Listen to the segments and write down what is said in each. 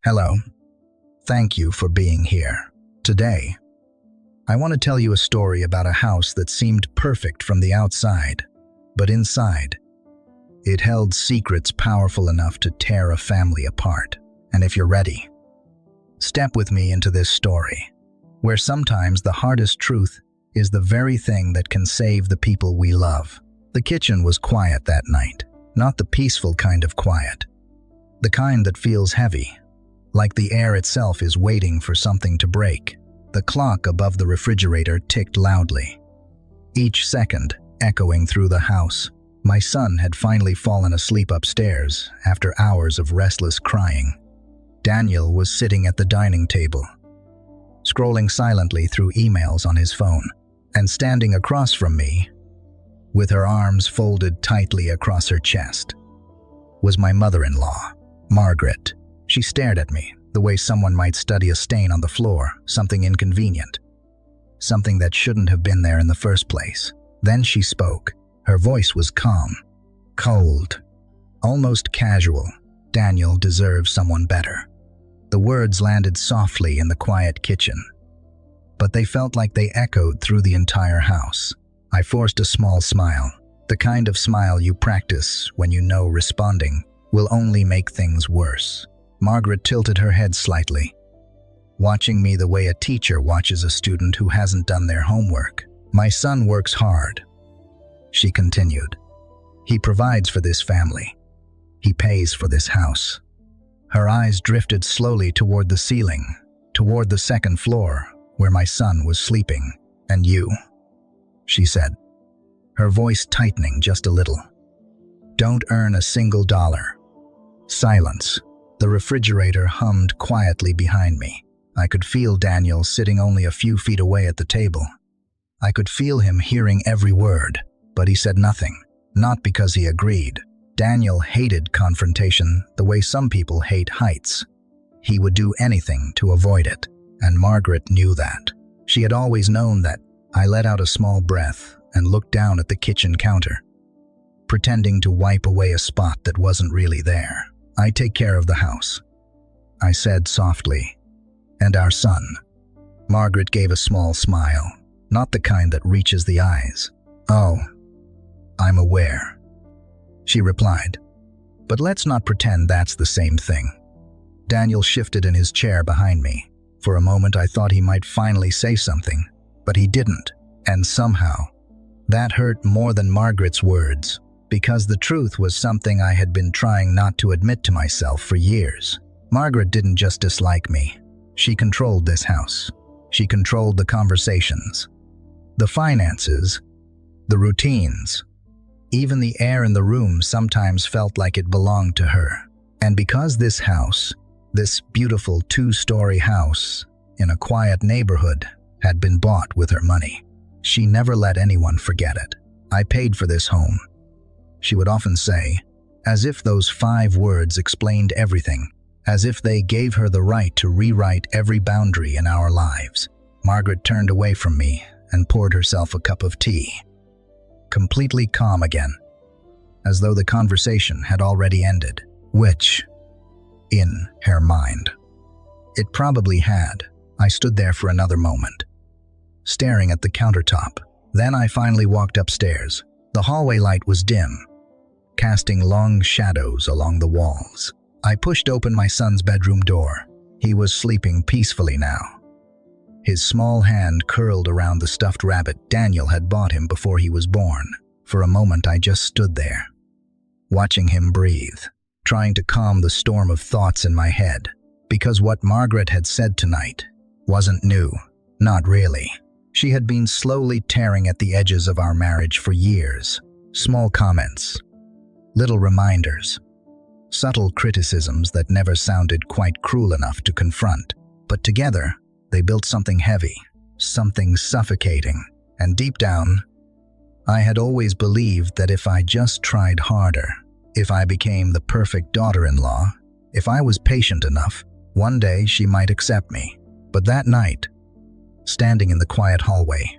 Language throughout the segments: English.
Hello. Thank you for being here. Today, I want to tell you a story about a house that seemed perfect from the outside, but inside, it held secrets powerful enough to tear a family apart. And if you're ready, step with me into this story, where sometimes the hardest truth is the very thing that can save the people we love. The kitchen was quiet that night, not the peaceful kind of quiet, the kind that feels heavy, like the air itself is waiting for something to break. The clock above the refrigerator ticked loudly, each second echoing through the house. My son had finally fallen asleep upstairs after hours of restless crying. Daniel was sitting at the dining table, scrolling silently through emails on his phone, and standing across from me, with her arms folded tightly across her chest, was my mother-in-law, Margaret. She stared at me, the way someone might study a stain on the floor, something inconvenient, something that shouldn't have been there in the first place. Then she spoke. Her voice was calm, cold, almost casual. Daniel deserves someone better. The words landed softly in the quiet kitchen, but they felt like they echoed through the entire house. I forced a small smile, the kind of smile you practice when you know responding will only make things worse. Margaret tilted her head slightly, watching me the way a teacher watches a student who hasn't done their homework. "My son works hard," she continued. "He provides for this family. He pays for this house." Her eyes drifted slowly toward the ceiling, toward the second floor, where my son was sleeping. "And you," she said, her voice tightening just a little, "don't earn a single dollar." Silence. The refrigerator hummed quietly behind me. I could feel Daniel sitting only a few feet away at the table. I could feel him hearing every word, but he said nothing, not because he agreed. Daniel hated confrontation the way some people hate heights. He would do anything to avoid it, and Margaret knew that. She had always known that. I let out a small breath and looked down at the kitchen counter, pretending to wipe away a spot that wasn't really there. "I take care of the house," I said softly, "and our son." Margaret gave a small smile, not the kind that reaches the eyes. "Oh, I'm aware," she replied. "But let's not pretend that's the same thing." Daniel shifted in his chair behind me. For a moment I thought he might finally say something, but he didn't, and somehow that hurt more than Margaret's words, because the truth was something I had been trying not to admit to myself for years. Margaret didn't just dislike me. She controlled this house. She controlled the conversations, the finances, the routines. Even the air in the room sometimes felt like it belonged to her. And because this house, this beautiful two-story house in a quiet neighborhood, had been bought with her money, she never let anyone forget it. "I paid for this home," she would often say, as if those 5 words explained everything, as if they gave her the right to rewrite every boundary in our lives. Margaret turned away from me and poured herself a cup of tea, completely calm again, as though the conversation had already ended, which, in her mind, it probably had. I stood there for another moment, staring at the countertop. Then I finally walked upstairs. The hallway light was dim, casting long shadows along the walls. I pushed open my son's bedroom door. He was sleeping peacefully now, his small hand curled around the stuffed rabbit Daniel had bought him before he was born. For a moment I just stood there, watching him breathe, trying to calm the storm of thoughts in my head, because what Margaret had said tonight wasn't new, not really. She had been slowly tearing at the edges of our marriage for years. Small comments, little reminders, subtle criticisms that never sounded quite cruel enough to confront. But together, they built something heavy, something suffocating. And deep down, I had always believed that if I just tried harder, if I became the perfect daughter-in-law, if I was patient enough, one day she might accept me. But that night, standing in the quiet hallway,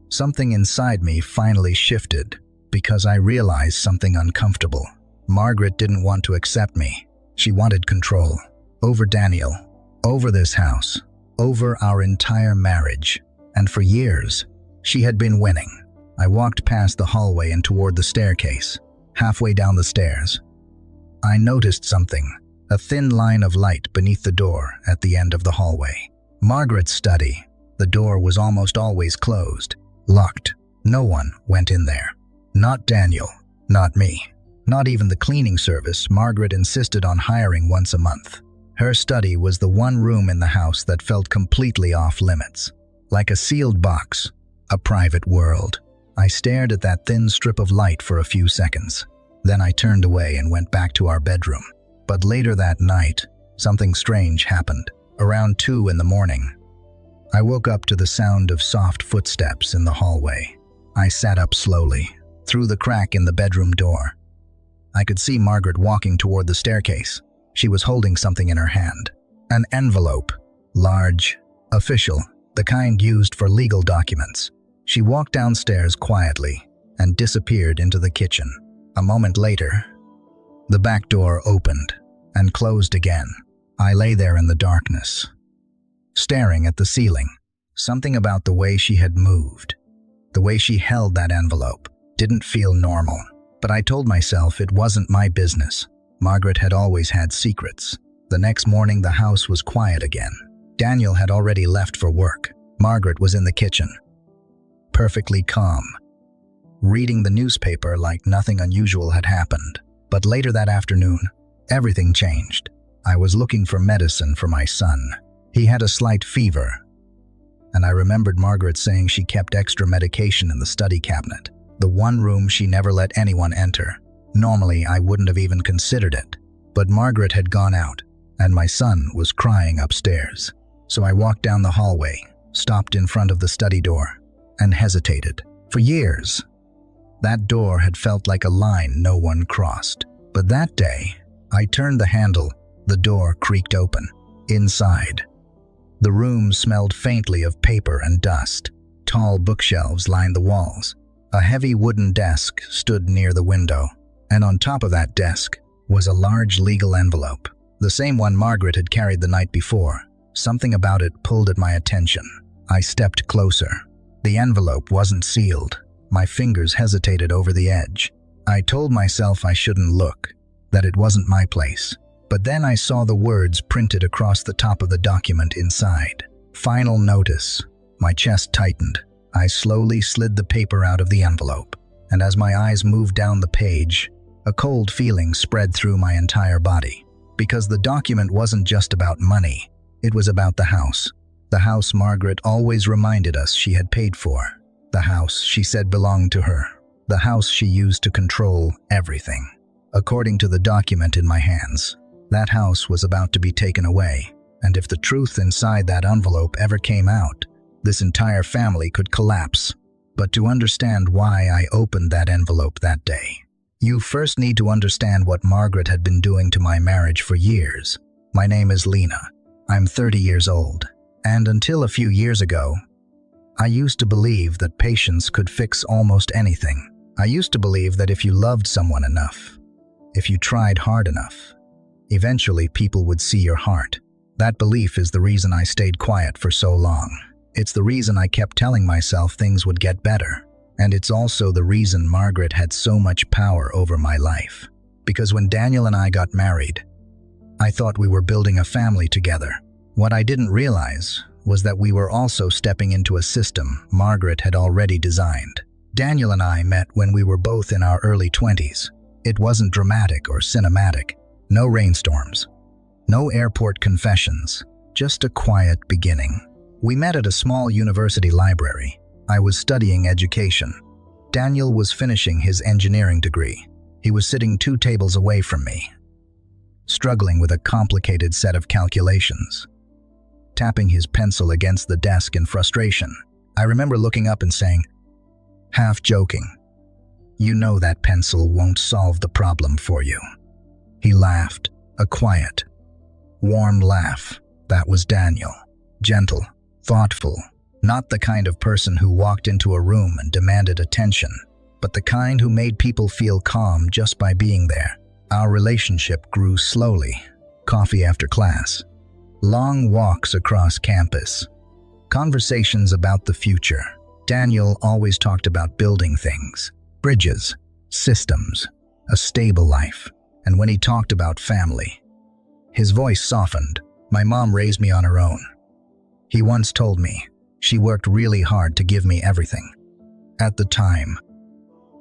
something inside me finally shifted, because I realized something uncomfortable. Margaret didn't want to accept me. She wanted control over Daniel, over this house, over our entire marriage. And for years, she had been winning. I walked past the hallway and toward the staircase. Halfway down the stairs, I noticed something, a thin line of light beneath the door at the end of the hallway. Margaret's study. The door was almost always closed, locked. No one went in there. Not Daniel, not me, not even the cleaning service Margaret insisted on hiring once a month. Her study was the one room in the house that felt completely off limits, like a sealed box, a private world. I stared at that thin strip of light for a few seconds. Then I turned away and went back to our bedroom. But later that night, something strange happened. Around 2 in the morning, I woke up to the sound of soft footsteps in the hallway. I sat up slowly, through the crack in the bedroom door. I could see Margaret walking toward the staircase. She was holding something in her hand. An envelope, large, official, the kind used for legal documents. She walked downstairs quietly and disappeared into the kitchen. A moment later, the back door opened and closed again. I lay there in the darkness, staring at the ceiling. Something about the way she had moved, the way she held that envelope, didn't feel normal. But I told myself it wasn't my business. Margaret had always had secrets. The next morning, the house was quiet again. Daniel had already left for work. Margaret was in the kitchen, perfectly calm, reading the newspaper like nothing unusual had happened. But later that afternoon, everything changed. I was looking for medicine for my son. He had a slight fever, and I remembered Margaret saying she kept extra medication in the study cabinet, the one room she never let anyone enter. Normally, I wouldn't have even considered it, but Margaret had gone out, and my son was crying upstairs. So I walked down the hallway, stopped in front of the study door, and hesitated. For years, that door had felt like a line no one crossed. But that day, I turned the handle, the door creaked open. Inside, the room smelled faintly of paper and dust. Tall bookshelves lined the walls. A heavy wooden desk stood near the window, and on top of that desk was a large legal envelope, the same one Margaret had carried the night before. Something about it pulled at my attention. I stepped closer. The envelope wasn't sealed. My fingers hesitated over the edge. I told myself I shouldn't look, that it wasn't my place. But then I saw the words printed across the top of the document inside. Final notice. My chest tightened. I slowly slid the paper out of the envelope, and as my eyes moved down the page, a cold feeling spread through my entire body. Because the document wasn't just about money, it was about the house. The house Margaret always reminded us she had paid for. The house she said belonged to her. The house she used to control everything. According to the document in my hands, that house was about to be taken away, and if the truth inside that envelope ever came out, this entire family could collapse. But to understand why I opened that envelope that day, you first need to understand what Margaret had been doing to my marriage for years. My name is Lina. I'm 30 years old, and until a few years ago, I used to believe that patience could fix almost anything. I used to believe that if you loved someone enough, if you tried hard enough, eventually people would see your heart. That belief is the reason I stayed quiet for so long. It's the reason I kept telling myself things would get better. And it's also the reason Margaret had so much power over my life. Because when Daniel and I got married, I thought we were building a family together. What I didn't realize was that we were also stepping into a system Margaret had already designed. Daniel and I met when we were both in our early 20s. It wasn't dramatic or cinematic. No rainstorms. No airport confessions. Just a quiet beginning. We met at a small university library. I was studying education. Daniel was finishing his engineering degree. He was sitting 2 tables away from me, struggling with a complicated set of calculations, tapping his pencil against the desk in frustration. I remember looking up and saying, half joking, "You know that pencil won't solve the problem for you." He laughed, a quiet, warm laugh. That was Daniel. Gentle, thoughtful. Not the kind of person who walked into a room and demanded attention, but the kind who made people feel calm just by being there. Our relationship grew slowly. coffee after class, long walks across campus, conversations about the future. Daniel always talked about building things, bridges, systems, a stable life. And when he talked about family, his voice softened. My mom raised me on her own. He once told me she worked really hard to give me everything. At the time,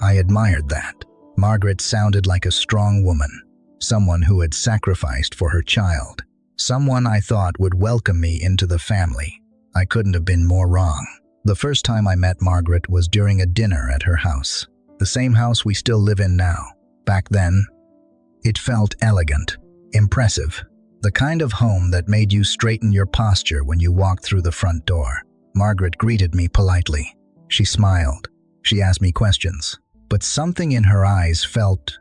I admired that. Margaret sounded like a strong woman, someone who had sacrificed for her child, someone I thought would welcome me into the family. I couldn't have been more wrong. The first time I met Margaret was during a dinner at her house, the same house we still live in now. Back then, it felt elegant, impressive, the kind of home that made you straighten your posture when you walked through the front door. Margaret greeted me politely. She smiled. She asked me questions, but something in her eyes felt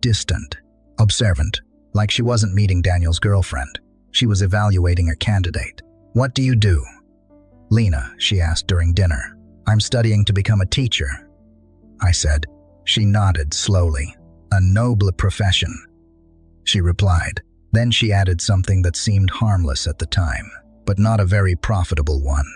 distant, observant, like she wasn't meeting Daniel's girlfriend. She was evaluating a candidate. "What do you do?" "Lina," she asked during dinner. "I'm studying to become a teacher," I said. She nodded slowly. "A noble profession," she replied. Then she added something that seemed harmless at the time, but not a very profitable one.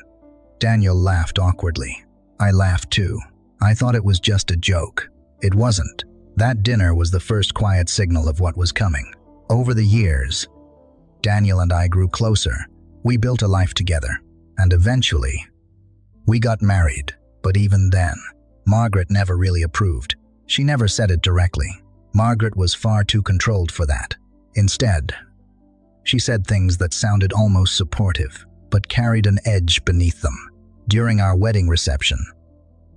Daniel laughed awkwardly. I laughed too. I thought it was just a joke. It wasn't. That dinner was the first quiet signal of what was coming. Over the years, Daniel and I grew closer. We built a life together, and eventually, we got married. But even then, Margaret never really approved. She never said it directly. Margaret was far too controlled for that. Instead, she said things that sounded almost supportive, but carried an edge beneath them. During our wedding reception,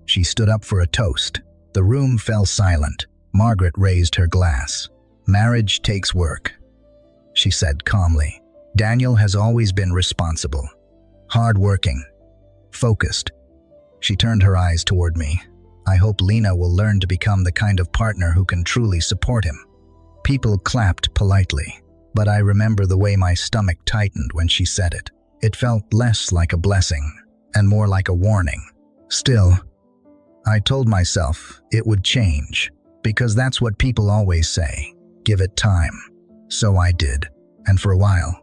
she stood up for a toast. The room fell silent. Margaret raised her glass. "Marriage takes work," she said calmly. "Daniel has always been responsible, hardworking, focused." She turned her eyes toward me. "I hope Lina will learn to become the kind of partner who can truly support him." People clapped politely, but I remember the way my stomach tightened when she said it. It felt less like a blessing and more like a warning. Still, I told myself it would change, because that's what people always say, give it time. So I did, and for a while,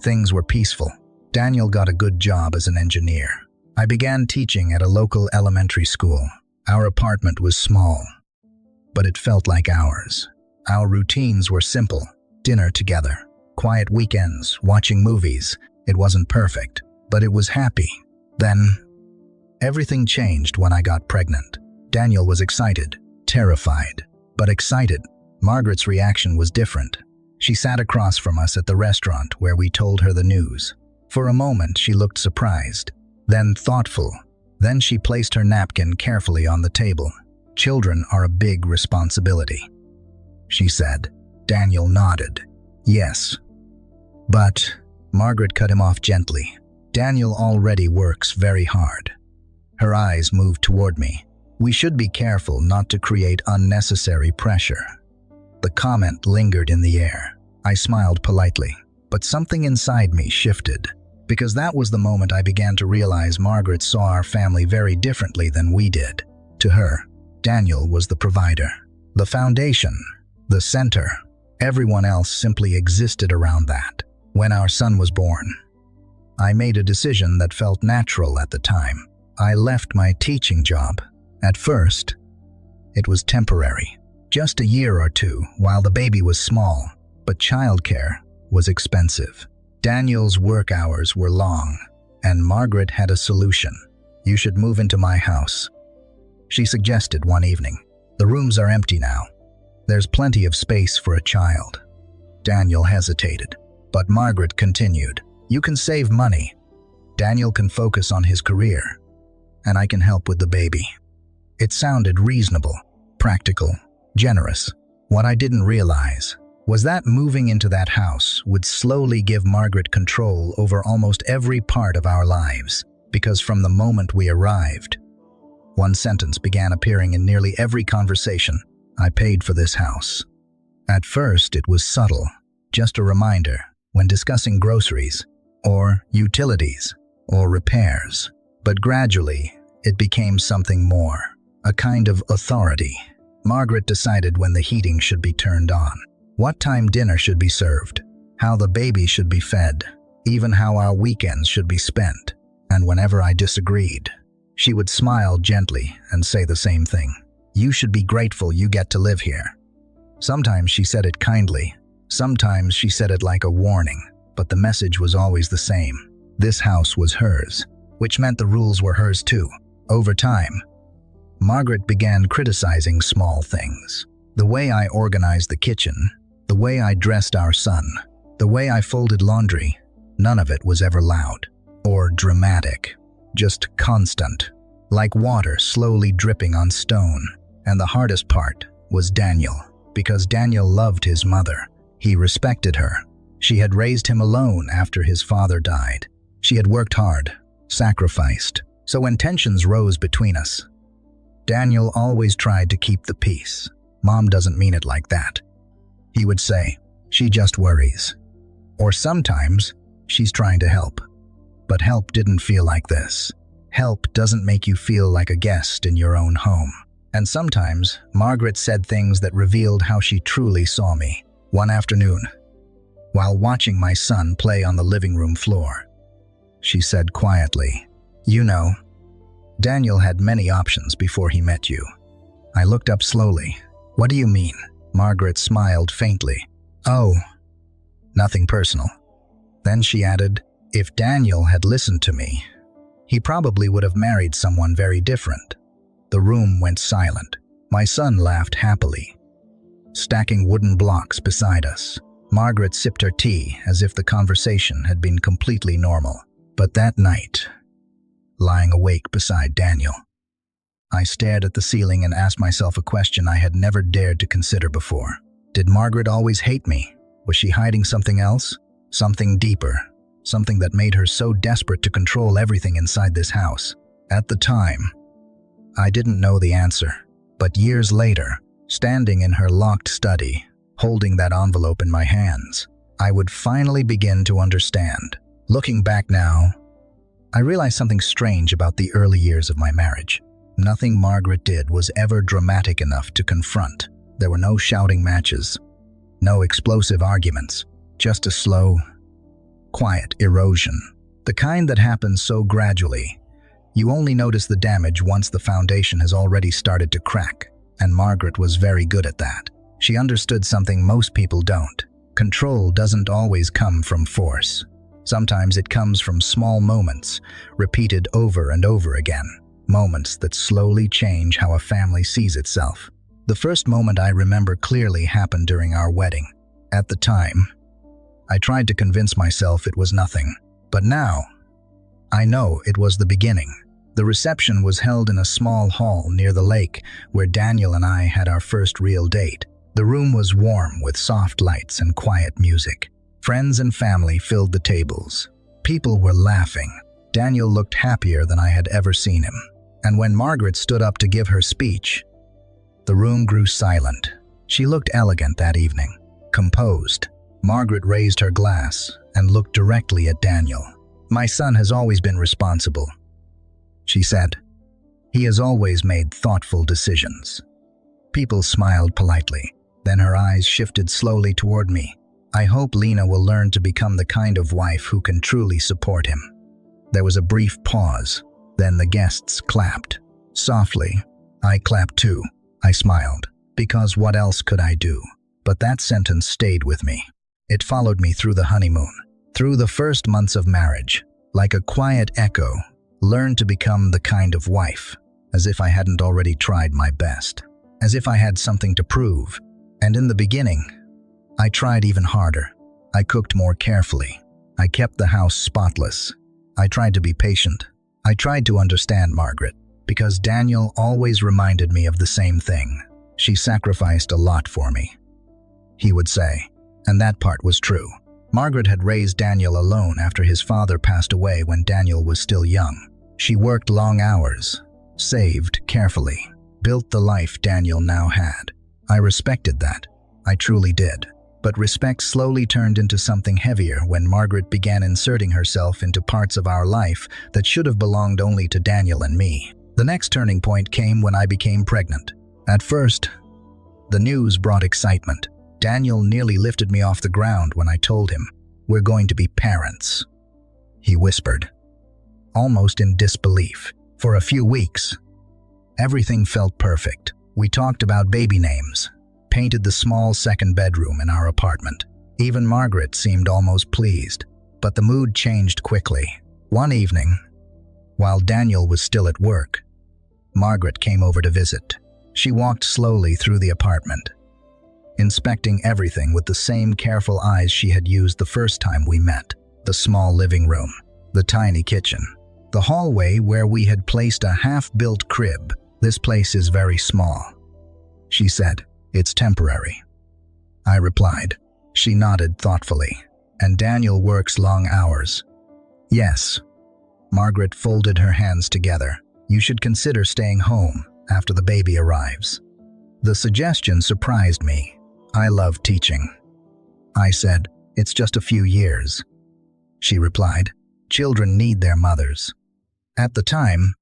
things were peaceful. Daniel got a good job as an engineer. I began teaching at a local elementary school. Our apartment was small, but it felt like ours. Our routines were simple: dinner together, quiet weekends, watching movies. It wasn't perfect, but it was happy. Then, everything changed when I got pregnant. Daniel was excited, terrified, but excited. Margaret's reaction was different. She sat across from us at the restaurant where we told her the news. For a moment, she looked surprised, then thoughtful. Then she placed her napkin carefully on the table. "Children are a big responsibility," she said. Daniel nodded. "Yes. But," Margaret cut him off gently, "Daniel already works very hard." Her eyes moved toward me. "We should be careful not to create unnecessary pressure." The comment lingered in the air. I smiled politely, but something inside me shifted, because that was the moment I began to realize Margaret saw our family very differently than we did. To her, Daniel was the provider, the foundation, the center. Everyone else simply existed around that. When our son was born, I made a decision that felt natural at the time. I left my teaching job. At first, it was temporary, just a year or two while the baby was small, but childcare was expensive. Daniel's work hours were long, and Margaret had a solution. "You should move into my house," she suggested one evening. "The rooms are empty now. There's plenty of space for a child." Daniel hesitated, but Margaret continued. "You can save money. Daniel can focus on his career, and I can help with the baby." It sounded reasonable, practical, generous. What I didn't realize was that moving into that house would slowly give Margaret control over almost every part of our lives, because from the moment we arrived, one sentence began appearing in nearly every conversation: "I paid for this house." At first, it was subtle, just a reminder when discussing groceries, or utilities, or repairs. But gradually, it became something more, a kind of authority. Margaret decided when the heating should be turned on, what time dinner should be served, how the baby should be fed, even how our weekends should be spent. And whenever I disagreed, she would smile gently and say the same thing. You should be grateful you get to live here. Sometimes she said it kindly, sometimes she said it like a warning, but the message was always the same. This house was hers, which meant the rules were hers too. Over time, Margaret began criticizing small things. The way I organized the kitchen, the way I dressed our son, the way I folded laundry, none of it was ever loud or dramatic, just constant, like water slowly dripping on stone. And the hardest part was Daniel, because Daniel loved his mother. He respected her. She had raised him alone after his father died. She had worked hard, sacrificed. So when tensions rose between us, Daniel always tried to keep the peace. Mom doesn't mean it like that, he would say. She just worries. Or sometimes, she's trying to help. But help didn't feel like this. Help doesn't make you feel like a guest in your own home. And sometimes, Margaret said things that revealed how she truly saw me. One afternoon, while watching my son play on the living room floor, she said quietly, "You know, Daniel had many options before he met you." I looked up slowly. "What do you mean?" Margaret smiled faintly. "Oh, nothing personal." Then she added, "If Daniel had listened to me, he probably would have married someone very different." The room went silent. My son laughed happily, stacking wooden blocks beside us. Margaret sipped her tea as if the conversation had been completely normal. But that night, lying awake beside Daniel, I stared at the ceiling and asked myself a question I had never dared to consider before. Did Margaret always hate me? Was she hiding something else? Something deeper? Something that made her so desperate to control everything inside this house? At the time, I didn't know the answer. But years later, standing in her locked study, holding that envelope in my hands, I would finally begin to understand. Looking back now, I realized something strange about the early years of my marriage. Nothing Margaret did was ever dramatic enough to confront. There were no shouting matches, no explosive arguments, just a slow, quiet erosion. The kind that happens so gradually, you only notice the damage once the foundation has already started to crack. And Margaret was very good at that. She understood something most people don't. Control doesn't always come from force. Sometimes it comes from small moments, repeated over and over again. Moments that slowly change how a family sees itself. The first moment I remember clearly happened during our wedding. At the time, I tried to convince myself it was nothing. But now, I know it was the beginning. The reception was held in a small hall near the lake where Daniel and I had our first real date. The room was warm with soft lights and quiet music. Friends and family filled the tables. People were laughing. Daniel looked happier than I had ever seen him. And when Margaret stood up to give her speech, the room grew silent. She looked elegant that evening, composed. Margaret raised her glass and looked directly at Daniel. "My son has always been responsible," she said. "He has always made thoughtful decisions." People smiled politely. Then her eyes shifted slowly toward me. "I hope Lina will learn to become the kind of wife who can truly support him." There was a brief pause. Then the guests clapped. Softly, I clapped too. I smiled, because what else could I do? But that sentence stayed with me. It followed me through the honeymoon, through the first months of marriage, like a quiet echo. Learn to become the kind of wife, as if I hadn't already tried my best, as if I had something to prove. And in the beginning, I tried even harder. I cooked more carefully. I kept the house spotless. I tried to be patient. I tried to understand Margaret, because Daniel always reminded me of the same thing. She sacrificed a lot for me, he would say. And that part was true. Margaret had raised Daniel alone after his father passed away when Daniel was still young. She worked long hours, saved carefully, built the life Daniel now had. I respected that. I truly did. But respect slowly turned into something heavier when Margaret began inserting herself into parts of our life that should have belonged only to Daniel and me. The next turning point came when I became pregnant. At first, the news brought excitement. Daniel nearly lifted me off the ground when I told him, "We're going to be parents," he whispered, almost in disbelief. For a few weeks, everything felt perfect. We talked about baby names, painted the small second bedroom in our apartment. Even Margaret seemed almost pleased, but the mood changed quickly. One evening, while Daniel was still at work, Margaret came over to visit. She walked slowly through the apartment, inspecting everything with the same careful eyes she had used the first time we met. The small living room, the tiny kitchen, the hallway where we had placed a half-built crib. "This place is very small," she said. "It's temporary," I replied. She nodded thoughtfully. "And Daniel works long hours." "Yes." Margaret folded her hands together. "You should consider staying home after the baby arrives." The suggestion surprised me. "I love teaching," I said. "It's just a few years," she replied. "Children need their mothers." At the time,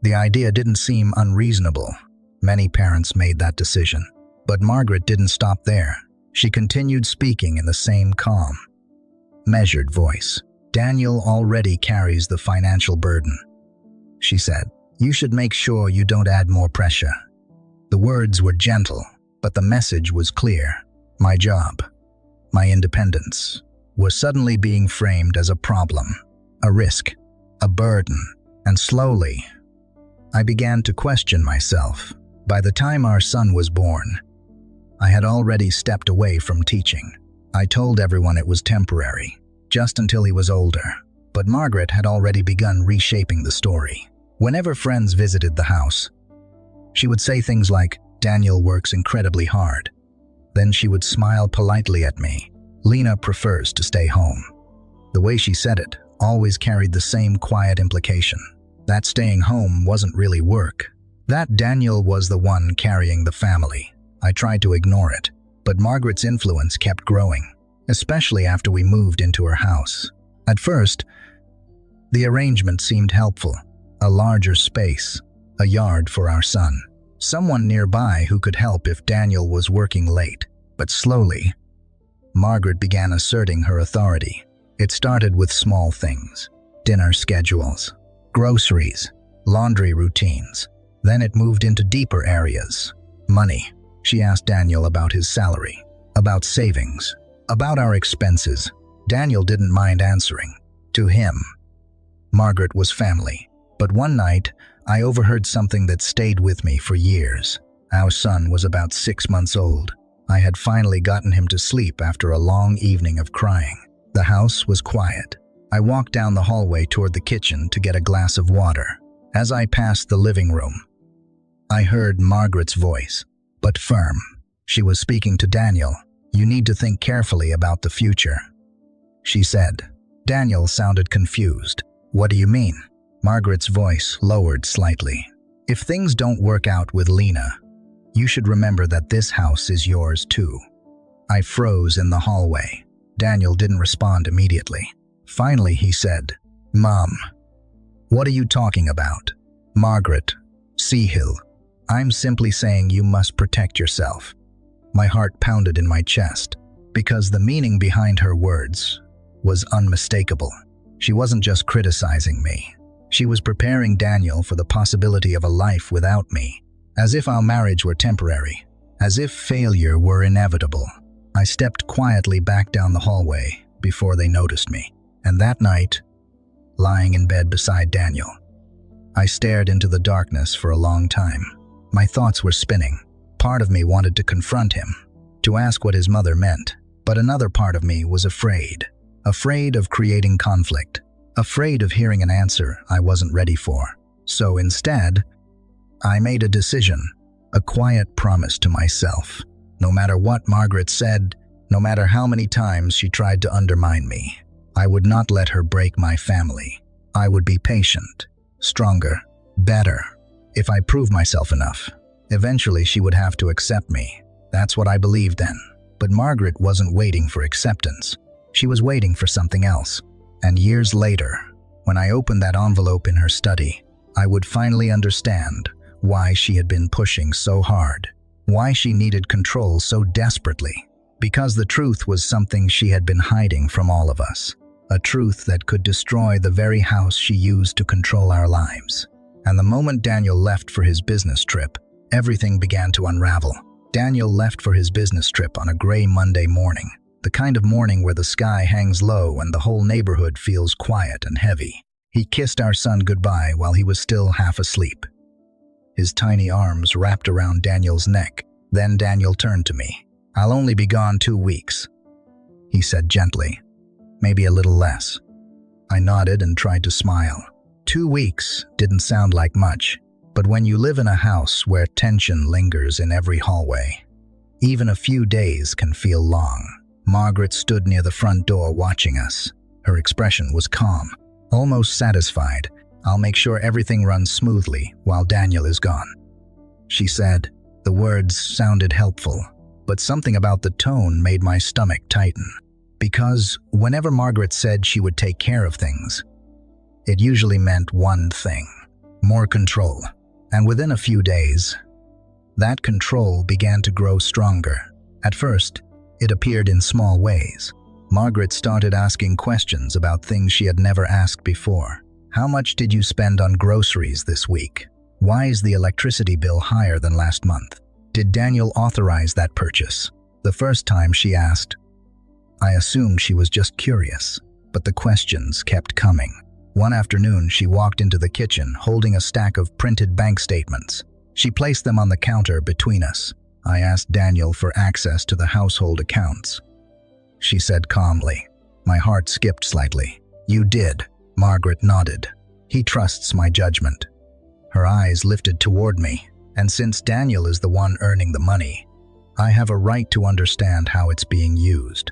the idea didn't seem unreasonable. Many parents made that decision. But Margaret didn't stop there. She continued speaking in the same calm, measured voice. "Daniel already carries the financial burden," she said. "You should make sure you don't add more pressure." The words were gentle, but the message was clear. My job, my independence, was suddenly being framed as a problem, a risk, a burden, and slowly, I began to question myself. By the time our son was born, I had already stepped away from teaching. I told everyone it was temporary, just until he was older. But Margaret had already begun reshaping the story. Whenever friends visited the house, she would say things like, "Daniel works incredibly hard." Then she would smile politely at me. "Lina prefers to stay home." The way she said it always carried the same quiet implication. That staying home wasn't really work. That Daniel was the one carrying the family. I tried to ignore it, but Margaret's influence kept growing, especially after we moved into her house. At first, the arrangement seemed helpful. A larger space, a yard for our son, someone nearby who could help if Daniel was working late. But slowly, Margaret began asserting her authority. It started with small things: dinner schedules, groceries, laundry routines. Then it moved into deeper areas. Money. She asked Daniel about his salary, about savings, about our expenses. Daniel didn't mind answering. To him, Margaret was family. But one night, I overheard something that stayed with me for years. Our son was about 6 months old. I had finally gotten him to sleep after a long evening of crying. The house was quiet. I walked down the hallway toward the kitchen to get a glass of water. As I passed the living room, I heard Margaret's voice, but firm. She was speaking to Daniel. "You need to think carefully about the future," she said. Daniel sounded confused. "What do you mean?" Margaret's voice lowered slightly. "If things don't work out with Lina, you should remember that this house is yours too." I froze in the hallway. Daniel didn't respond immediately. Finally, he said, "Mom, what are you talking about?" "Margaret, Seahill, I'm simply saying you must protect yourself." My heart pounded in my chest, because the meaning behind her words was unmistakable. She wasn't just criticizing me. She was preparing Daniel for the possibility of a life without me, as if our marriage were temporary, as if failure were inevitable. I stepped quietly back down the hallway before they noticed me. And that night, lying in bed beside Daniel, I stared into the darkness for a long time. My thoughts were spinning. Part of me wanted to confront him, to ask what his mother meant, but another part of me was afraid of creating conflict, afraid of hearing an answer I wasn't ready for. So instead, I made a decision, a quiet promise to myself. No matter what Margaret said, no matter how many times she tried to undermine me, I would not let her break my family. I would be patient, stronger, better. If I proved myself enough, eventually she would have to accept me. That's what I believed then. But Margaret wasn't waiting for acceptance. She was waiting for something else. And years later, when I opened that envelope in her study, I would finally understand why she had been pushing so hard, why she needed control so desperately. Because the truth was something she had been hiding from all of us. A truth that could destroy the very house she used to control our lives. And the moment Daniel left for his business trip, everything began to unravel. Daniel left for his business trip on a gray Monday morning. The kind of morning where the sky hangs low and the whole neighborhood feels quiet and heavy. He kissed our son goodbye while he was still half asleep. His tiny arms wrapped around Daniel's neck. Then Daniel turned to me. "I'll only be gone 2 weeks," he said gently. "Maybe a little less." I nodded and tried to smile. 2 weeks didn't sound like much, but when you live in a house where tension lingers in every hallway, even a few days can feel long. Margaret stood near the front door watching us. Her expression was calm, almost satisfied. "I'll make sure everything runs smoothly while Daniel is gone," she said. The words sounded helpful, but something about the tone made my stomach tighten. Because whenever Margaret said she would take care of things, it usually meant one thing: more control. And within a few days, that control began to grow stronger. At first, it appeared in small ways. Margaret started asking questions about things she had never asked before. "How much did you spend on groceries this week? Why is the electricity bill higher than last month? Did Daniel authorize that purchase?" The first time she asked, I assumed she was just curious, but the questions kept coming. One afternoon, she walked into the kitchen holding a stack of printed bank statements. She placed them on the counter between us. I asked Daniel for access to the household accounts. She said calmly. My heart skipped slightly. "You did." Margaret nodded. "He trusts my judgment." Her eyes lifted toward me. "And since Daniel is the one earning the money, I have a right to understand how it's being used."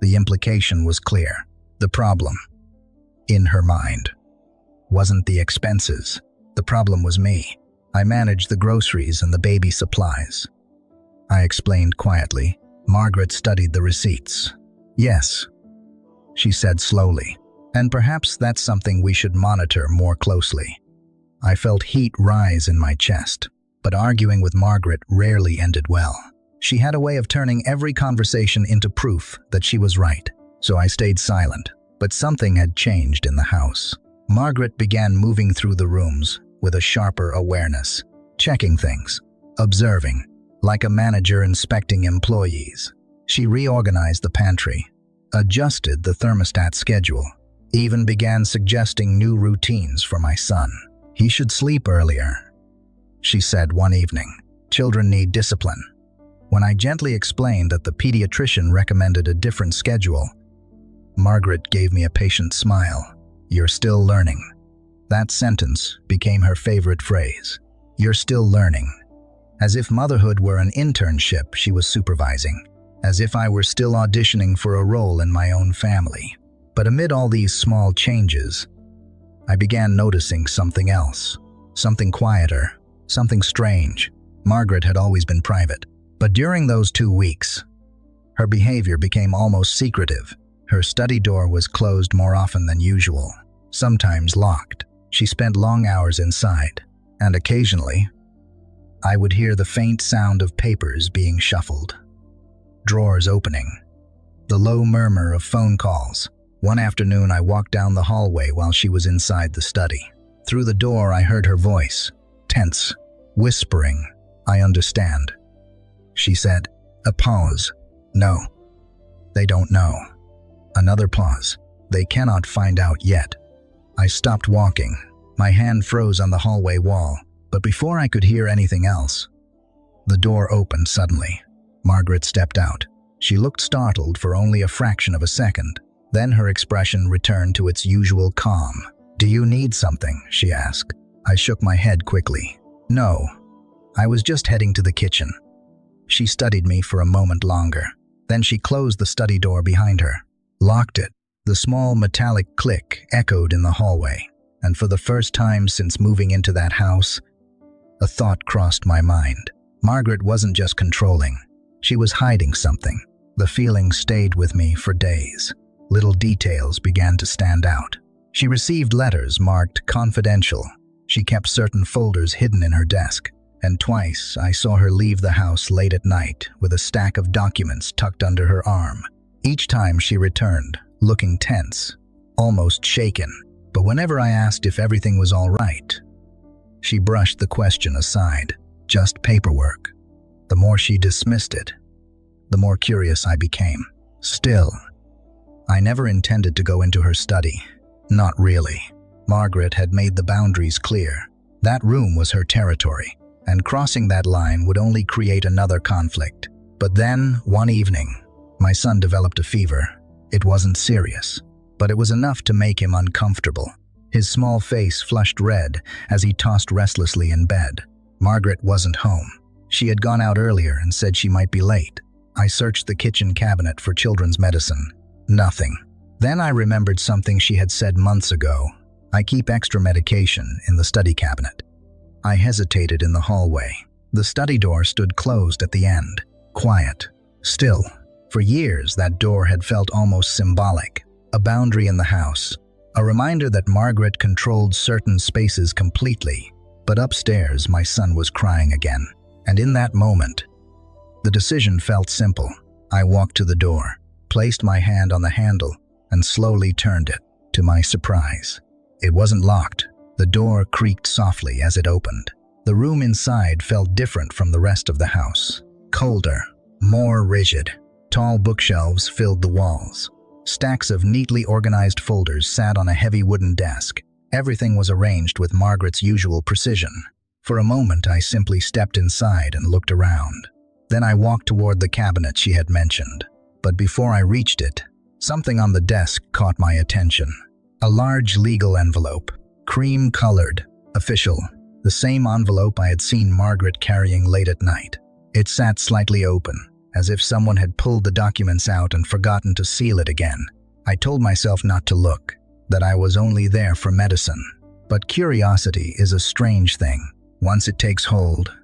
The implication was clear. The problem, in her mind, wasn't the expenses. The problem was me. I managed the groceries and the baby supplies. I explained quietly. Margaret studied the receipts. "Yes," she said slowly, "and perhaps that's something we should monitor more closely." I felt heat rise in my chest, but arguing with Margaret rarely ended well. She had a way of turning every conversation into proof that she was right, so I stayed silent. But something had changed in the house. Margaret began moving through the rooms with a sharper awareness, checking things, observing, like a manager inspecting employees. She reorganized the pantry, adjusted the thermostat schedule, even began suggesting new routines for my son. "He should sleep earlier," she said one evening. "Children need discipline." When I gently explained that the pediatrician recommended a different schedule, Margaret gave me a patient smile. "You're still learning." That sentence became her favorite phrase. "You're still learning." As if motherhood were an internship she was supervising. As if I were still auditioning for a role in my own family. But amid all these small changes, I began noticing something else. Something quieter. Something strange. Margaret had always been private. But during those 2 weeks, her behavior became almost secretive. Her study door was closed more often than usual, sometimes locked. She spent long hours inside, and occasionally, I would hear the faint sound of papers being shuffled, drawers opening, the low murmur of phone calls. One afternoon, I walked down the hallway while she was inside the study. Through the door, I heard her voice, tense, whispering, "I understand." She said. A pause. "No, they don't know." Another pause. "They cannot find out yet." I stopped walking. My hand froze on the hallway wall, but before I could hear anything else, the door opened suddenly. Margaret stepped out. She looked startled for only a fraction of a second. Then her expression returned to its usual calm. "Do you need something?" she asked. I shook my head quickly. "No, I was just heading to the kitchen." She studied me for a moment longer. Then she closed the study door behind her, locked it. The small metallic click echoed in the hallway, and for the first time since moving into that house, a thought crossed my mind. Margaret wasn't just controlling. She was hiding something. The feeling stayed with me for days. Little details began to stand out. She received letters marked confidential. She kept certain folders hidden in her desk. and twice I saw her leave the house late at night with a stack of documents tucked under her arm. Each time she returned, looking tense, almost shaken. But whenever I asked if everything was all right, she brushed the question aside. Just paperwork. The more she dismissed it, the more curious I became. Still, I never intended to go into her study. Not really. Margaret had made the boundaries clear. That room was her territory, and crossing that line would only create another conflict. But then, one evening, my son developed a fever. It wasn't serious, but it was enough to make him uncomfortable. His small face flushed red as he tossed restlessly in bed. Margaret wasn't home. She had gone out earlier and said she might be late. I searched the kitchen cabinet for children's medicine. Nothing. Then I remembered something she had said months ago. I keep extra medication in the study cabinet. I hesitated in the hallway. The study door stood closed at the end, quiet. Still, for years that door had felt almost symbolic. A boundary in the house. A reminder that Margaret controlled certain spaces completely. But upstairs, my son was crying again. And in that moment, the decision felt simple. I walked to the door, placed my hand on the handle, and slowly turned it. To my surprise, it wasn't locked. The door creaked softly as it opened. The room inside felt different from the rest of the house. Colder, more rigid. Tall bookshelves filled the walls. Stacks of neatly organized folders sat on a heavy wooden desk. Everything was arranged with Margaret's usual precision. For a moment, I simply stepped inside and looked around. Then I walked toward the cabinet she had mentioned. But before I reached it, something on the desk caught my attention. A large legal envelope, cream-colored, official, the same envelope I had seen Margaret carrying late at night. It sat slightly open, as if someone had pulled the documents out and forgotten to seal it again. I told myself not to look, that I was only there for medicine. But curiosity is a strange thing. Once it takes hold,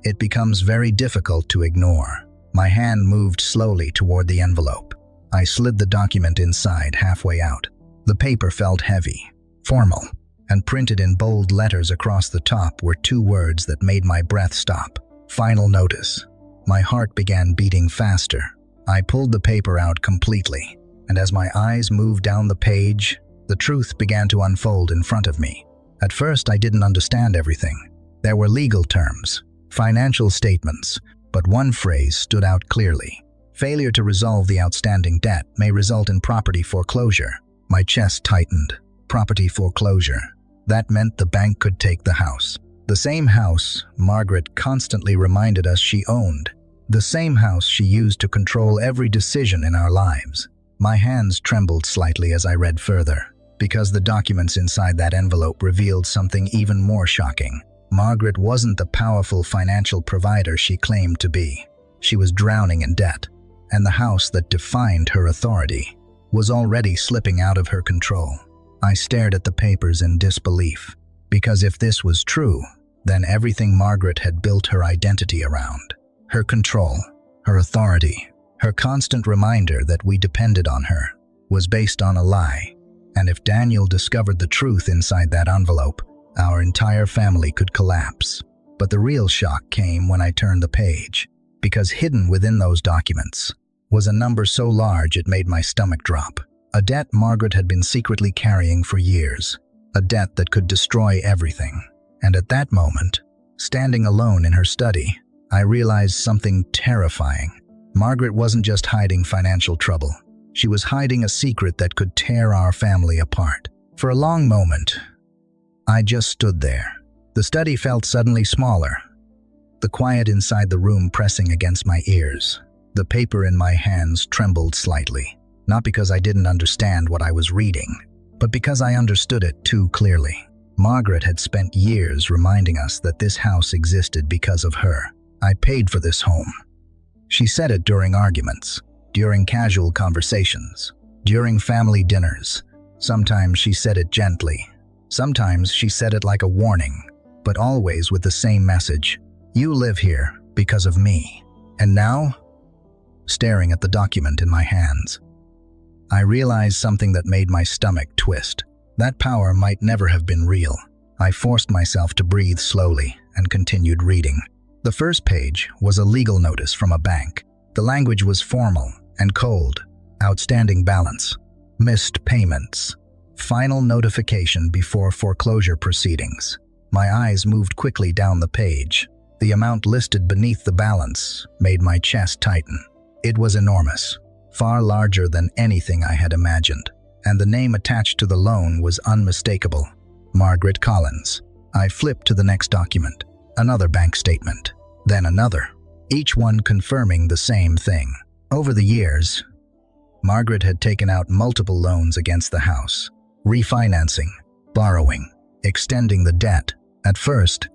it becomes very difficult to ignore. My hand moved slowly toward the envelope. I slid the document inside halfway out. The paper felt heavy, formal, and printed in bold letters across the top were two words that made my breath stop. Final notice. My heart began beating faster. I pulled the paper out completely, and as my eyes moved down the page, the truth began to unfold in front of me. At first, I didn't understand everything. There were legal terms, financial statements, but one phrase stood out clearly. Failure to resolve the outstanding debt may result in property foreclosure. My chest tightened. Property foreclosure. That meant the bank could take the house. The same house Margaret constantly reminded us she owned. The same house she used to control every decision in our lives. My hands trembled slightly as I read further, because the documents inside that envelope revealed something even more shocking. Margaret wasn't the powerful financial provider she claimed to be. She was drowning in debt, and the house that defined her authority was already slipping out of her control. I stared at the papers in disbelief, because if this was true, then everything Margaret had built her identity around, her control, her authority, her constant reminder that we depended on her, was based on a lie. And if Daniel discovered the truth inside that envelope, our entire family could collapse. But the real shock came when I turned the page, because hidden within those documents was a number so large it made my stomach drop. A debt Margaret had been secretly carrying for years, a debt that could destroy everything. And at that moment, standing alone in her study, I realized something terrifying. Margaret wasn't just hiding financial trouble. She was hiding a secret that could tear our family apart. For a long moment, I just stood there. The study felt suddenly smaller, the quiet inside the room pressing against my ears. The paper in my hands trembled slightly, not because I didn't understand what I was reading, but because I understood it too clearly. Margaret had spent years reminding us that this house existed because of her. I paid for this home. She said it during arguments, during casual conversations, during family dinners. Sometimes she said it gently. Sometimes she said it like a warning, but always with the same message. You live here because of me. And now, staring at the document in my hands, I realized something that made my stomach twist. That power might never have been real. I forced myself to breathe slowly and continued reading. The first page was a legal notice from a bank. The language was formal and cold. Outstanding balance. Missed payments. Final notification before foreclosure proceedings. My eyes moved quickly down the page. The amount listed beneath the balance made my chest tighten. It was enormous, far larger than anything I had imagined, and the name attached to the loan was unmistakable. Margaret Collins. I flipped to the next document. Another bank statement. Then another. Each one confirming the same thing. Over the years, Margaret had taken out multiple loans against the house, refinancing, borrowing, extending the debt. At first,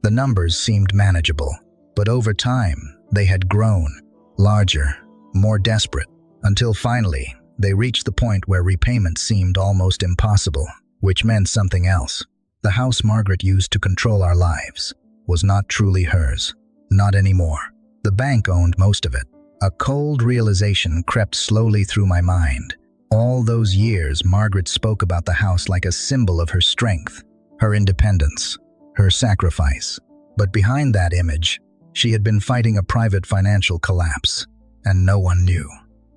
the numbers seemed manageable, but over time, they had grown, larger, more desperate, until finally, they reached the point where repayment seemed almost impossible, which meant something else. The house Margaret used to control our lives was not truly hers. Not anymore. The bank owned most of it. A cold realization crept slowly through my mind. All those years, Margaret spoke about the house like a symbol of her strength, her independence, her sacrifice. But behind that image, she had been fighting a private financial collapse, and no one knew.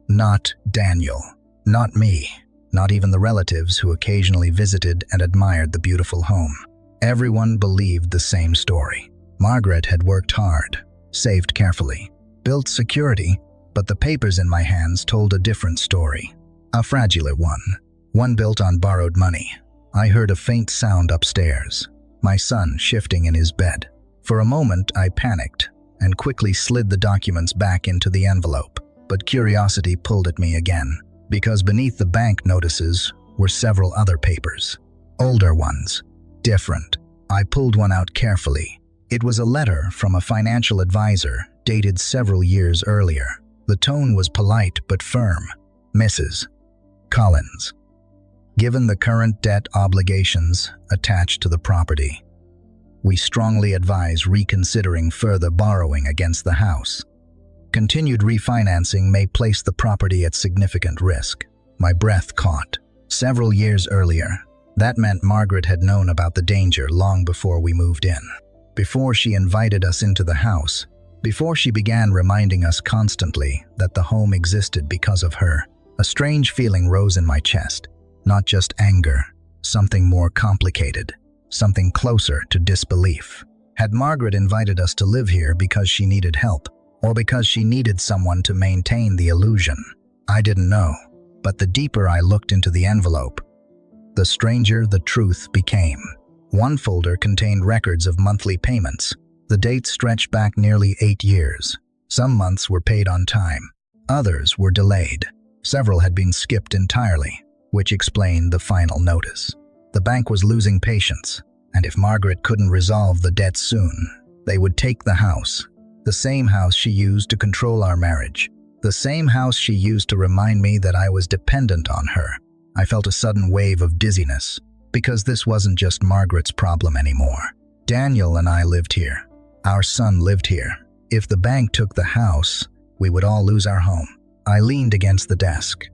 Not Daniel, not me, not even the relatives who occasionally visited and admired the beautiful home. Everyone believed the same story. Margaret had worked hard, saved carefully, built security, but the papers in my hands told a different story. A fragile one built on borrowed money. I heard a faint sound upstairs, my son shifting in his bed. For a moment, I panicked and quickly slid the documents back into the envelope, but curiosity pulled at me again, because beneath the bank notices were several other papers. Older ones, different. I pulled one out carefully. It was a letter from a financial advisor dated several years earlier. The tone was polite but firm. Mrs. Collins. Given the current debt obligations attached to the property, we strongly advise reconsidering further borrowing against the house. Continued refinancing may place the property at significant risk. My breath caught. Several years earlier, that meant Margaret had known about the danger long before we moved in. Before she invited us into the house, before she began reminding us constantly that the home existed because of her, a strange feeling rose in my chest. Not just anger, something more complicated, something closer to disbelief. Had Margaret invited us to live here because she needed help, or because she needed someone to maintain the illusion? I didn't know, but the deeper I looked into the envelope, the stranger the truth became. One folder contained records of monthly payments. The dates stretched back nearly 8 years. Some months were paid on time. Others were delayed. Several had been skipped entirely, which explained the final notice. The bank was losing patience, and if Margaret couldn't resolve the debt soon, they would take the house. The same house she used to control our marriage. The same house she used to remind me that I was dependent on her. I felt a sudden wave of dizziness, because this wasn't just Margaret's problem anymore. Daniel and I lived here. Our son lived here. If the bank took the house, we would all lose our home. I leaned against the desk,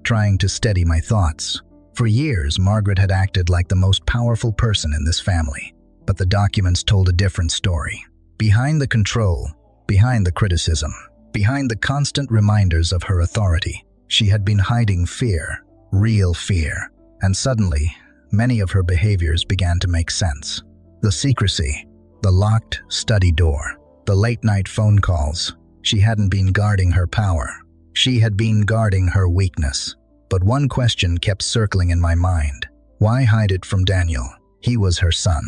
trying to steady my thoughts. For years, Margaret had acted like the most powerful person in this family, but the documents told a different story. Behind the control, behind the criticism, behind the constant reminders of her authority, she had been hiding fear, real fear, and suddenly, many of her behaviors began to make sense. The secrecy, the locked study door, the late-night phone calls. She hadn't been guarding her power. She had been guarding her weakness. But one question kept circling in my mind. Why hide it from Daniel? He was her son.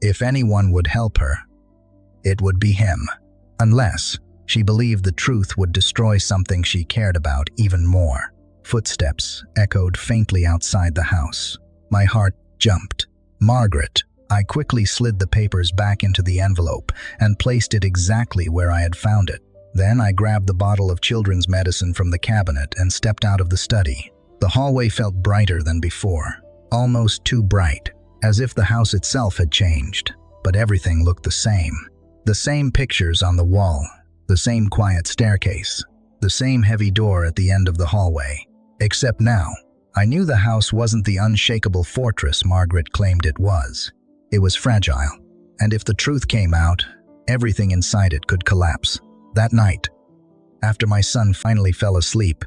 If anyone would help her, it would be him. Unless she believed the truth would destroy something she cared about even more. Footsteps echoed faintly outside the house. My heart jumped. Margaret. I quickly slid the papers back into the envelope and placed it exactly where I had found it. Then I grabbed the bottle of children's medicine from the cabinet and stepped out of the study. The hallway felt brighter than before, almost too bright, as if the house itself had changed. But everything looked the same. The same pictures on the wall, the same quiet staircase, the same heavy door at the end of the hallway. Except now, I knew the house wasn't the unshakable fortress Margaret claimed it was. It was fragile, And if the truth came out, everything inside it could collapse. That night, after my son finally fell asleep,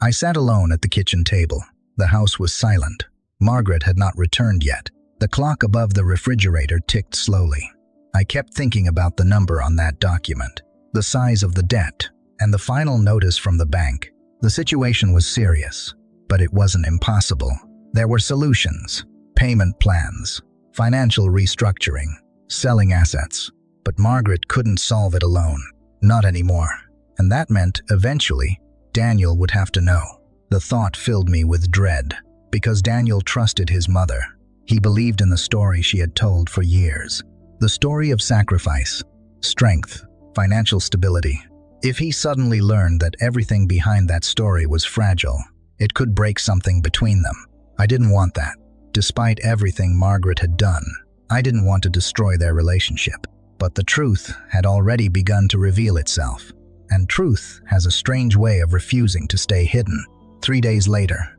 I sat alone at the kitchen table. The house was silent. Margaret had not returned yet. The clock above the refrigerator ticked slowly. I kept thinking about the number on that document, the size of the debt, and the final notice from the bank. The situation was serious, but it wasn't impossible. There were solutions, payment plans, financial restructuring, selling assets. But Margaret couldn't solve it alone. Not anymore. And that meant, eventually, Daniel would have to know. The thought filled me with dread, because Daniel trusted his mother. He believed in the story she had told for years. The story of sacrifice, strength, financial stability. If he suddenly learned that everything behind that story was fragile, it could break something between them. I didn't want that. Despite everything Margaret had done, I didn't want to destroy their relationship. But the truth had already begun to reveal itself. And truth has a strange way of refusing to stay hidden. 3 days later,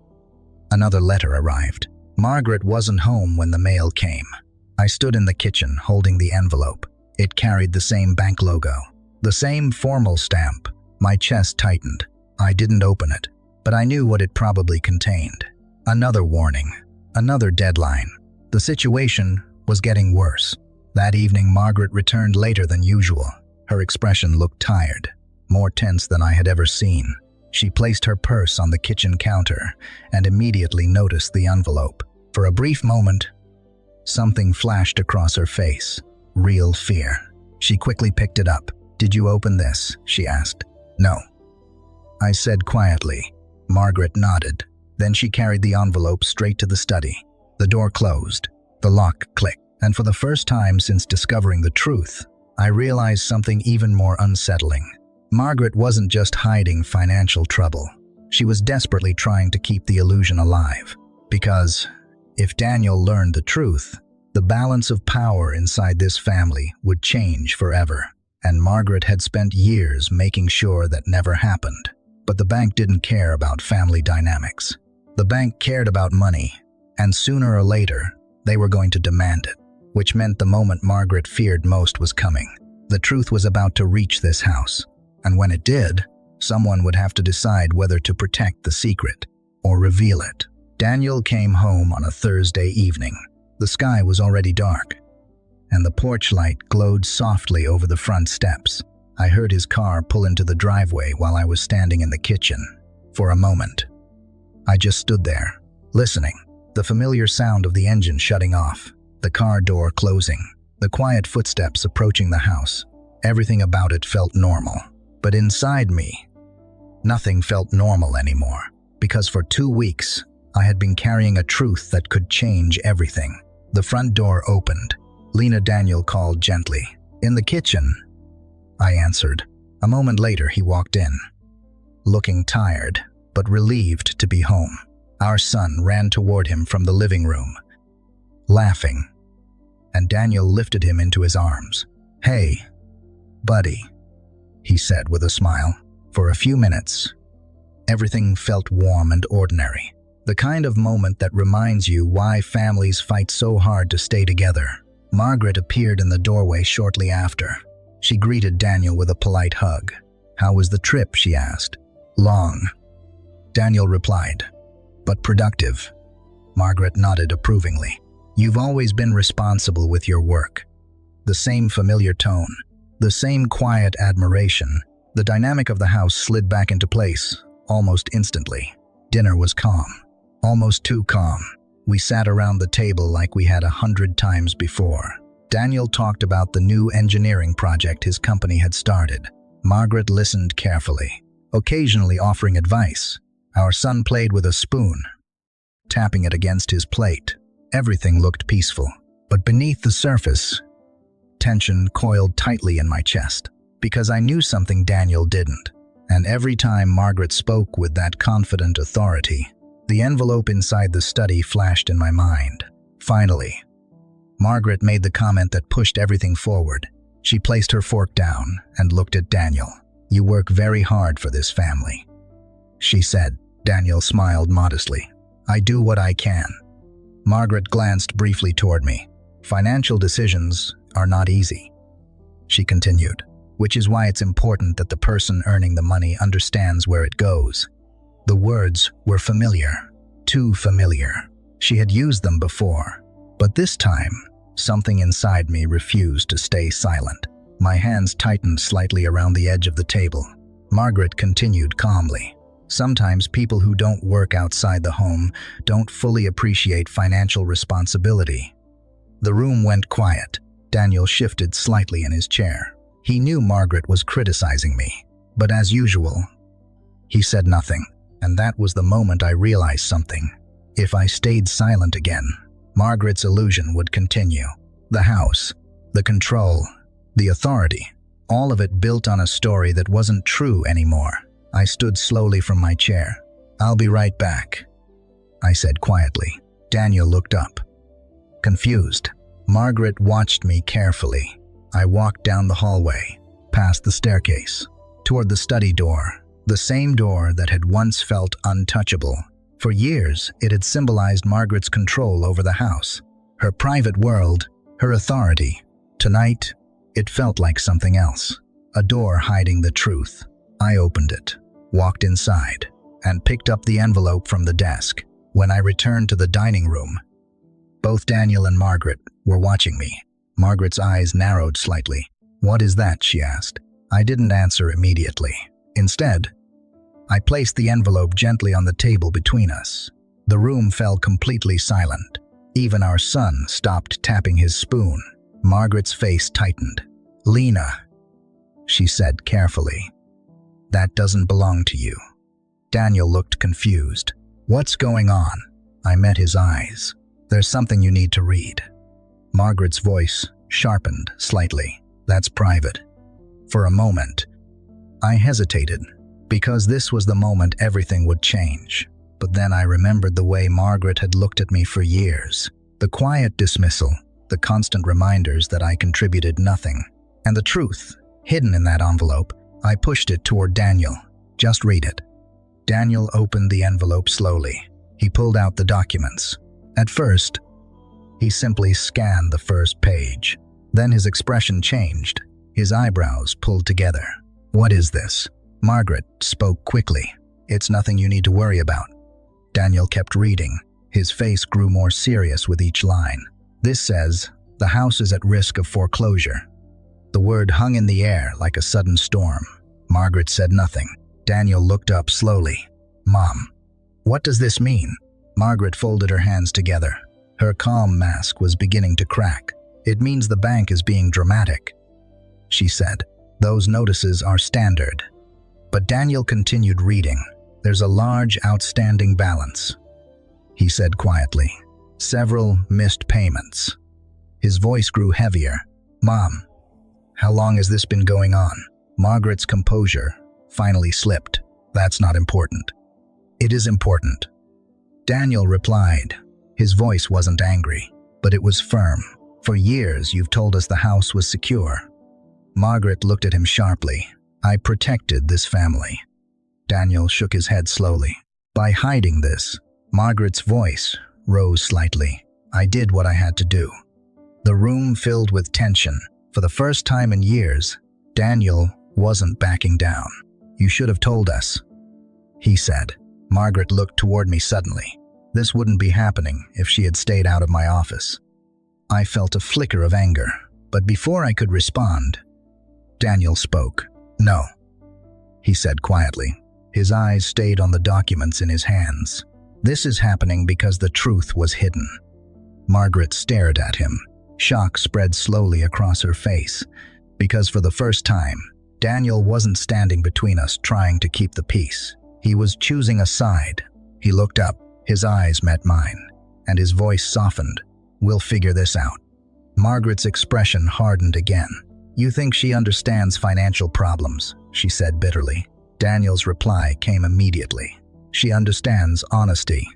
another letter arrived. Margaret wasn't home when the mail came. I stood in the kitchen holding the envelope. It carried the same bank logo, the same formal stamp. My chest tightened. I didn't open it, but I knew what it probably contained. Another warning, another deadline. The situation was getting worse. That evening, Margaret returned later than usual. Her expression looked tired, more tense than I had ever seen. She placed her purse on the kitchen counter and immediately noticed the envelope. For a brief moment, something flashed across her face. Real fear. She quickly picked it up. "Did you open this?" she asked. "No," I said quietly. Margaret nodded. Then she carried the envelope straight to the study. The door closed. The lock clicked. And for the first time since discovering the truth, I realized something even more unsettling. Margaret wasn't just hiding financial trouble. She was desperately trying to keep the illusion alive. Because if Daniel learned the truth, the balance of power inside this family would change forever. And Margaret had spent years making sure that never happened. But the bank didn't care about family dynamics. The bank cared about money, and sooner or later, they were going to demand it, which meant the moment Margaret feared most was coming. The truth was about to reach this house, and when it did, someone would have to decide whether to protect the secret or reveal it. Daniel came home on a Thursday evening. The sky was already dark, and the porch light glowed softly over the front steps. I heard his car pull into the driveway while I was standing in the kitchen. For a moment, I just stood there, listening. The familiar sound of the engine shutting off, the car door closing, the quiet footsteps approaching the house. Everything about it felt normal. But inside me, nothing felt normal anymore. Because for 2 weeks, I had been carrying a truth that could change everything. The front door opened. Lina. Daniel called gently. "In the kitchen," I answered. A moment later, he walked in, looking tired, but relieved to be home. Our son ran toward him from the living room, laughing, and Daniel lifted him into his arms. "Hey, buddy," he said with a smile. For a few minutes, everything felt warm and ordinary. The kind of moment that reminds you why families fight so hard to stay together. Margaret appeared in the doorway shortly after. She greeted Daniel with a polite hug. "How was the trip?" she asked. "Long," Daniel replied, "but productive." Margaret nodded approvingly. "You've always been responsible with your work." The same familiar tone, the same quiet admiration. The dynamic of the house slid back into place, almost instantly. Dinner was calm, almost too calm. We sat around the table like we had 100 times before. Daniel talked about the new engineering project his company had started. Margaret listened carefully, occasionally offering advice. Our son played with a spoon, tapping it against his plate. Everything looked peaceful, but beneath the surface, tension coiled tightly in my chest, because I knew something Daniel didn't. And every time Margaret spoke with that confident authority, the envelope inside the study flashed in my mind. Finally, Margaret made the comment that pushed everything forward. She placed her fork down and looked at Daniel. "You work very hard for this family," she said. Daniel smiled modestly. "I do what I can." Margaret glanced briefly toward me. "Financial decisions are not easy," she continued, "which is why it's important that the person earning the money understands where it goes." The words were familiar, too familiar. She had used them before, but this time, something inside me refused to stay silent. My hands tightened slightly around the edge of the table. Margaret continued calmly. "Sometimes people who don't work outside the home don't fully appreciate financial responsibility." The room went quiet. Daniel shifted slightly in his chair. He knew Margaret was criticizing me, but as usual, he said nothing, and that was the moment I realized something. If I stayed silent again, Margaret's illusion would continue. The house, the control, the authority, all of it built on a story that wasn't true anymore. I stood slowly from my chair. "I'll be right back," I said quietly. Daniel looked up, confused. Margaret watched me carefully. I walked down the hallway, past the staircase, toward the study door, the same door that had once felt untouchable. For years, it had symbolized Margaret's control over the house, her private world, her authority. Tonight, it felt like something else, a door hiding the truth. I opened it, walked inside, and picked up the envelope from the desk. When I returned to the dining room, both Daniel and Margaret were watching me. Margaret's eyes narrowed slightly. "What is that?" she asked. I didn't answer immediately. Instead, I placed the envelope gently on the table between us. The room fell completely silent. Even our son stopped tapping his spoon. Margaret's face tightened. "Lina," she said carefully, "that doesn't belong to you." Daniel looked confused. "What's going on?" I met his eyes. "There's something you need to read." Margaret's voice sharpened slightly. "That's private." For a moment, I hesitated, because this was the moment everything would change. But then I remembered the way Margaret had looked at me for years. The quiet dismissal, the constant reminders that I contributed nothing. And the truth, hidden in that envelope. I pushed it toward Daniel. "Just read it." Daniel opened the envelope slowly. He pulled out the documents. At first, he simply scanned the first page. Then his expression changed. His eyebrows pulled together. "What is this?" Margaret spoke quickly. "It's nothing you need to worry about." Daniel kept reading. His face grew more serious with each line. "This says, the house is at risk of foreclosure." The word hung in the air like a sudden storm. Margaret said nothing. Daniel looked up slowly. "Mom, what does this mean?" Margaret folded her hands together. Her calm mask was beginning to crack. "It means the bank is being dramatic," she said. "Those notices are standard." But Daniel continued reading. "There's a large outstanding balance," he said quietly. "Several missed payments." His voice grew heavier. "Mom, how long has this been going on?" Margaret's composure finally slipped. "That's not important." "It is important," Daniel replied. His voice wasn't angry, but it was firm. "For years, you've told us the house was secure." Margaret looked at him sharply. "I protected this family." Daniel shook his head slowly. "By hiding this," Margaret's voice rose slightly. "I did what I had to do." The room filled with tension. For the first time in years, Daniel wasn't backing down. "You should have told us," he said. Margaret looked toward me suddenly. This wouldn't be happening if she had stayed out of my office. I felt a flicker of anger, but before I could respond, Daniel spoke. "No," he said quietly. His eyes stayed on the documents in his hands. "This is happening because the truth was hidden." Margaret stared at him. Shock spread slowly across her face, because for the first time, Daniel wasn't standing between us trying to keep the peace. He was choosing a side. He looked up, his eyes met mine, and his voice softened. "We'll figure this out." Margaret's expression hardened again. "You think she understands financial problems," she said bitterly. Daniel's reply came immediately. "She understands honesty."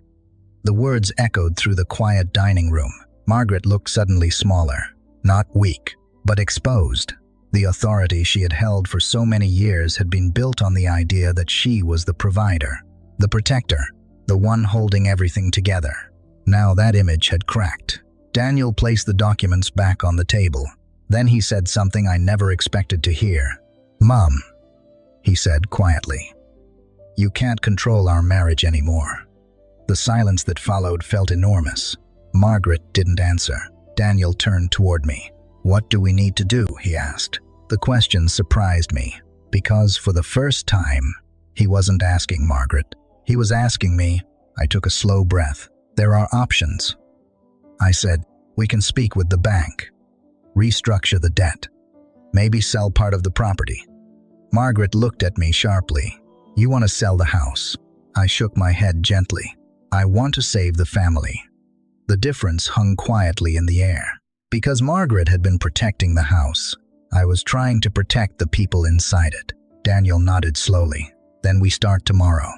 The words echoed through the quiet dining room. Margaret looked suddenly smaller, not weak, but exposed. The authority she had held for so many years had been built on the idea that she was the provider, the protector, the one holding everything together. Now that image had cracked. Daniel placed the documents back on the table. Then he said something I never expected to hear. "Mom," he said quietly, "you can't control our marriage anymore." The silence that followed felt enormous. Margaret didn't answer. Daniel turned toward me. "What do we need to do?" he asked. The question surprised me, because for the first time, he wasn't asking Margaret. He was asking me. I took a slow breath. "There are options," I said. "We can speak with the bank, restructure the debt, maybe sell part of the property." Margaret looked at me sharply. "You want to sell the house?" I shook my head gently. "I want to save the family." The difference hung quietly in the air. Because Margaret had been protecting the house, I was trying to protect the people inside it. Daniel nodded slowly. "Then we start tomorrow."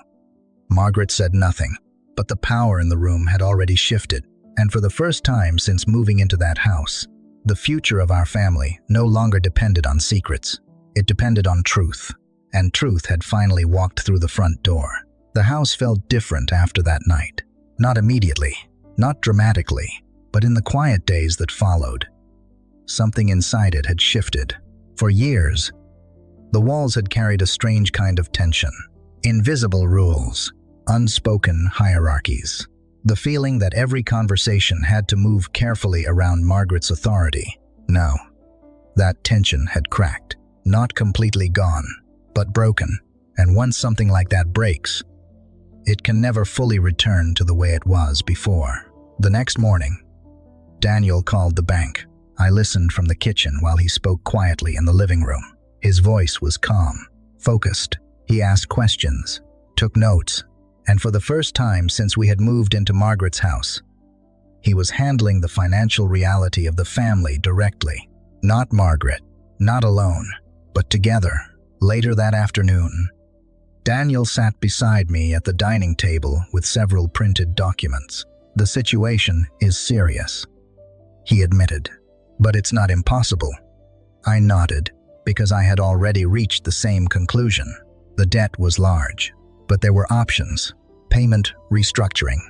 Margaret said nothing, but the power in the room had already shifted, and for the first time since moving into that house, the future of our family no longer depended on secrets. It depended on truth, and truth had finally walked through the front door. The house felt different after that night. Not immediately, not dramatically, but in the quiet days that followed. Something inside it had shifted. For years, the walls had carried a strange kind of tension. Invisible rules, unspoken hierarchies. The feeling that every conversation had to move carefully around Margaret's authority. No, that tension had cracked. Not completely gone, but broken. And once something like that breaks, it can never fully return to the way it was before. The next morning, Daniel called the bank. I listened from the kitchen while he spoke quietly in the living room. His voice was calm, focused. He asked questions, took notes, and for the first time since we had moved into Margaret's house, he was handling the financial reality of the family directly. Not Margaret, not alone, but together. Later that afternoon, Daniel sat beside me at the dining table with several printed documents. "The situation is serious," he admitted, "but it's not impossible." I nodded, because I had already reached the same conclusion. The debt was large, but there were options: payment restructuring,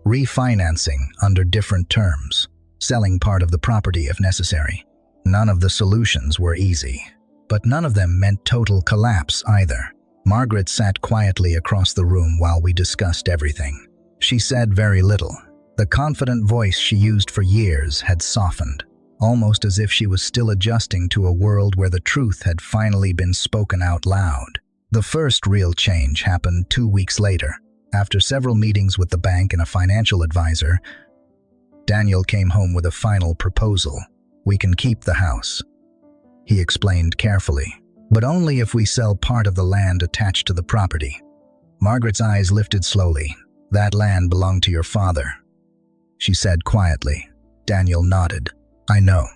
refinancing under different terms, selling part of the property if necessary. None of the solutions were easy, but none of them meant total collapse either. Margaret sat quietly across the room while we discussed everything. She said very little. The confident voice she used for years had softened, almost as if she was still adjusting to a world where the truth had finally been spoken out loud. The first real change happened 2 weeks later. After several meetings with the bank and a financial advisor, Daniel came home with a final proposal. "We can keep the house," he explained carefully, "but only if we sell part of the land attached to the property." Margaret's eyes lifted slowly. "That land belonged to your father," she said quietly. Daniel nodded. "I know."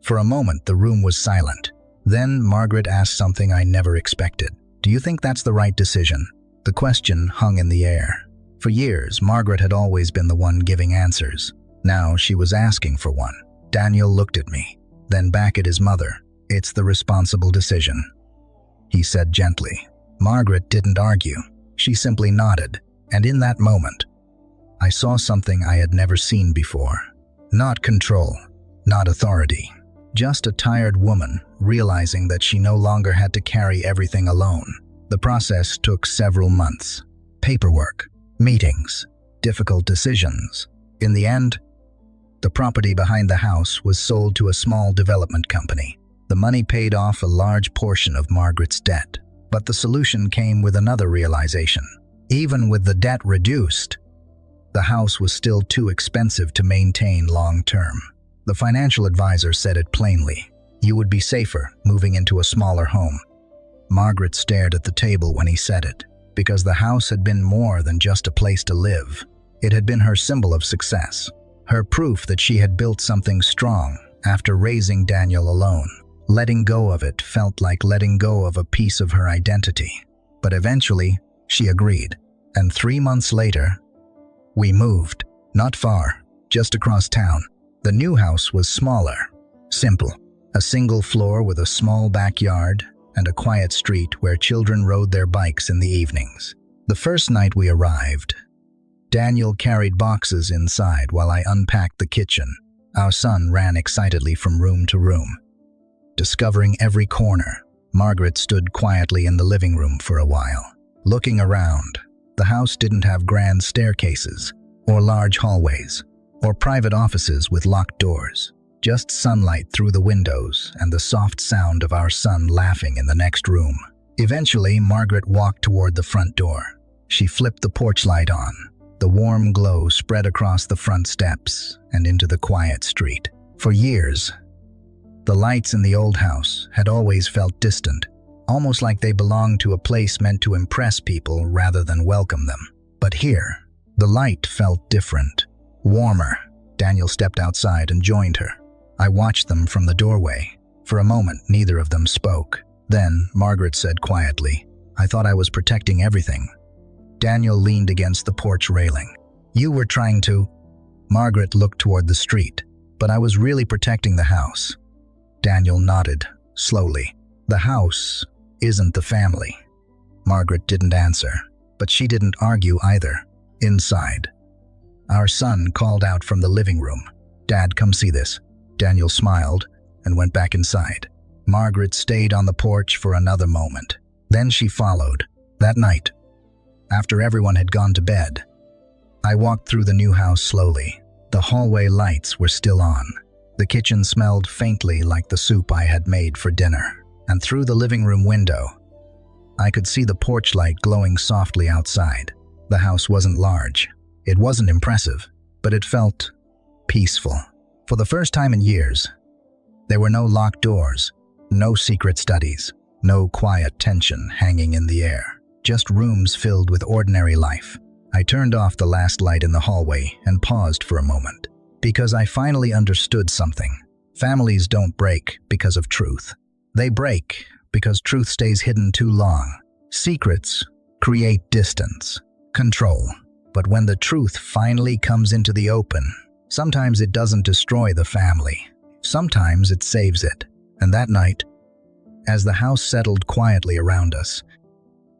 For a moment, the room was silent. Then Margaret asked something I never expected. "Do you think that's the right decision?" The question hung in the air. For years, Margaret had always been the one giving answers. Now she was asking for one. Daniel looked at me, then back at his mother. "It's the responsible decision," he said gently. Margaret didn't argue. She simply nodded, and in that moment, I saw something I had never seen before. Not control, not authority. Just a tired woman realizing that she no longer had to carry everything alone. The process took several months. Paperwork, meetings, difficult decisions. In the end, the property behind the house was sold to a small development company. The money paid off a large portion of Margaret's debt. But the solution came with another realization. Even with the debt reduced, the house was still too expensive to maintain long-term. The financial advisor said it plainly. "You would be safer moving into a smaller home." Margaret stared at the table when he said it, because the house had been more than just a place to live. It had been her symbol of success, her proof that she had built something strong after raising Daniel alone. Letting go of it felt like letting go of a piece of her identity. But eventually, she agreed, and 3 months later, we moved. Not far, just across town. The new house was smaller, simple. A single floor with a small backyard and a quiet street where children rode their bikes in the evenings. The first night we arrived, Daniel carried boxes inside while I unpacked the kitchen. Our son ran excitedly from room to room. discovering every corner. Margaret stood quietly in the living room for a while, looking around. The house didn't have grand staircases, or large hallways, or private offices with locked doors. Just sunlight through the windows and the soft sound of our son laughing in the next room. Eventually, Margaret walked toward the front door. She flipped the porch light on. The warm glow spread across the front steps and into the quiet street. For years, the lights in the old house had always felt distant, almost like they belonged to a place meant to impress people rather than welcome them. But here, the light felt different, warmer. Daniel stepped outside and joined her. I watched them from the doorway. For a moment, neither of them spoke. Then, Margaret said quietly, "I thought I was protecting everything." Daniel leaned against the porch railing. "You were trying to..." Margaret looked toward the street. "But I was really protecting the house." Daniel nodded, slowly. "The house isn't the family." Margaret didn't answer, but she didn't argue either. Inside, our son called out from the living room, "Dad, come see this." Daniel smiled and went back inside. Margaret stayed on the porch for another moment. Then she followed. That night, after everyone had gone to bed, I walked through the new house slowly. The hallway lights were still on. The kitchen smelled faintly like the soup I had made for dinner. And through the living room window, I could see the porch light glowing softly outside. The house wasn't large. It wasn't impressive, but it felt peaceful. For the first time in years, there were no locked doors, no secret studies, no quiet tension hanging in the air, just rooms filled with ordinary life. I turned off the last light in the hallway and paused for a moment, because I finally understood something. Families don't break because of truth. They break because truth stays hidden too long. Secrets create distance, control. But when the truth finally comes into the open, sometimes it doesn't destroy the family. Sometimes it saves it. And that night, as the house settled quietly around us,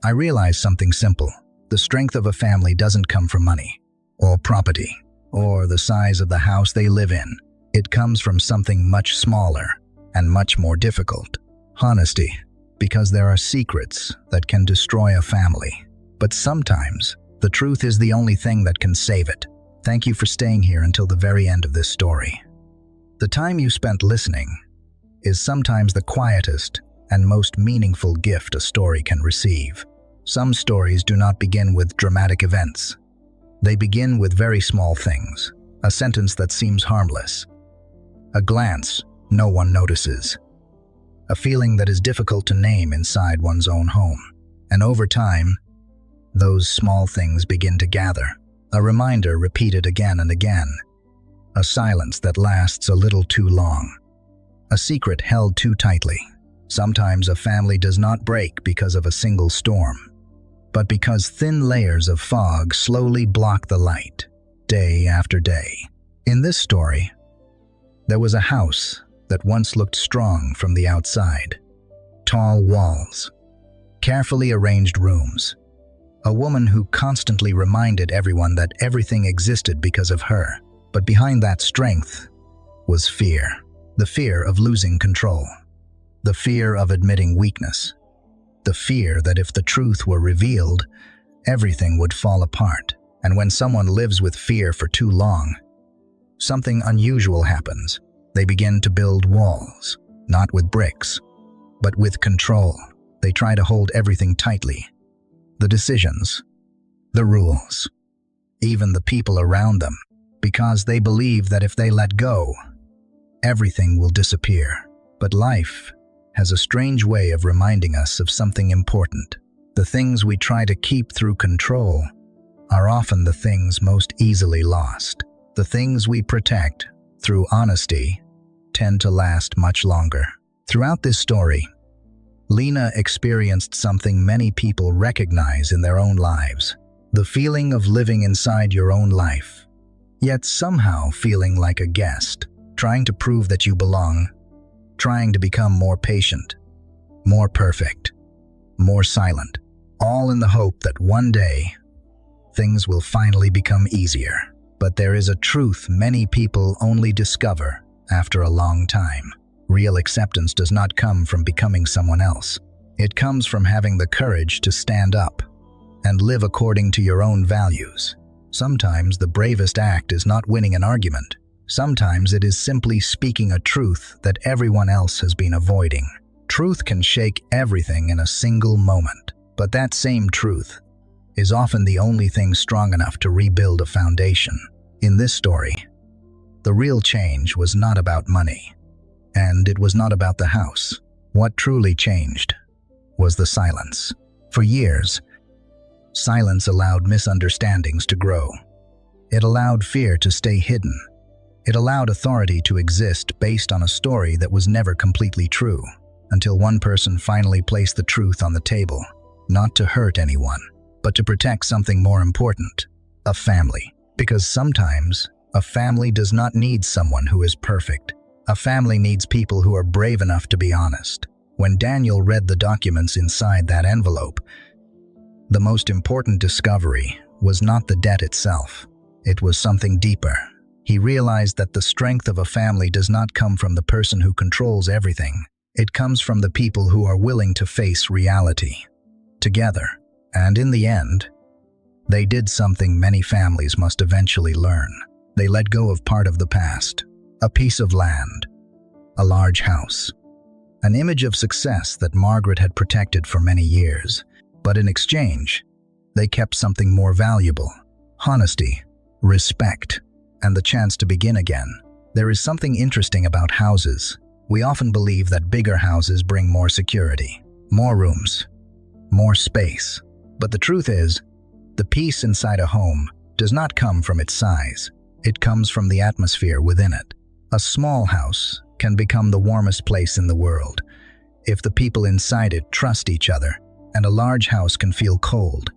I realized something simple. The strength of a family doesn't come from money, or property, or the size of the house they live in. It comes from something much smaller and much more difficult. Honesty, because there are secrets that can destroy a family. But sometimes, the truth is the only thing that can save it. Thank you for staying here until the very end of this story. The time you spent listening is sometimes the quietest and most meaningful gift a story can receive. Some stories do not begin with dramatic events. They begin with very small things. A sentence that seems harmless. A glance no one notices. A feeling that is difficult to name inside one's own home. And over time, those small things begin to gather. A reminder repeated again and again. A silence that lasts a little too long. A secret held too tightly. Sometimes a family does not break because of a single storm, but because thin layers of fog slowly block the light, day after day. In this story, there was a house that once looked strong from the outside. Tall walls, carefully arranged rooms, a woman who constantly reminded everyone that everything existed because of her. But behind that strength was fear. The fear of losing control. The fear of admitting weakness. The fear that if the truth were revealed, everything would fall apart. And when someone lives with fear for too long, something unusual happens. They begin to build walls, not with bricks, but with control. They try to hold everything tightly. The decisions, the rules, even the people around them, because they believe that if they let go, everything will disappear. But life has a strange way of reminding us of something important. The things we try to keep through control are often the things most easily lost. The things we protect through honesty tend to last much longer. Throughout this story, Lina experienced something many people recognize in their own lives. The feeling of living inside your own life, yet somehow feeling like a guest, trying to prove that you belong, trying to become more patient, more perfect, more silent, all in the hope that one day things will finally become easier. But there is a truth many people only discover after a long time. Real acceptance does not come from becoming someone else. It comes from having the courage to stand up and live according to your own values. Sometimes the bravest act is not winning an argument. Sometimes it is simply speaking a truth that everyone else has been avoiding. Truth can shake everything in a single moment, but that same truth is often the only thing strong enough to rebuild a foundation. In this story, the real change was not about money, and it was not about the house. What truly changed was the silence. For years, silence allowed misunderstandings to grow. It allowed fear to stay hidden. It allowed authority to exist based on a story that was never completely true, until one person finally placed the truth on the table, not to hurt anyone, but to protect something more important, a family. Because sometimes, a family does not need someone who is perfect. A family needs people who are brave enough to be honest. When Daniel read the documents inside that envelope, the most important discovery was not the debt itself. It was something deeper. He realized that the strength of a family does not come from the person who controls everything. It comes from the people who are willing to face reality together. And in the end, they did something many families must eventually learn. They let go of part of the past, a piece of land, a large house, an image of success that Margaret had protected for many years. But in exchange, they kept something more valuable: honesty, respect, and the chance to begin again. There is something interesting about houses. We often believe that bigger houses bring more security, more rooms, more space. But the truth is, the peace inside a home does not come from its size. It comes from the atmosphere within it. A small house can become the warmest place in the world if the people inside it trust each other, and a large house can feel cold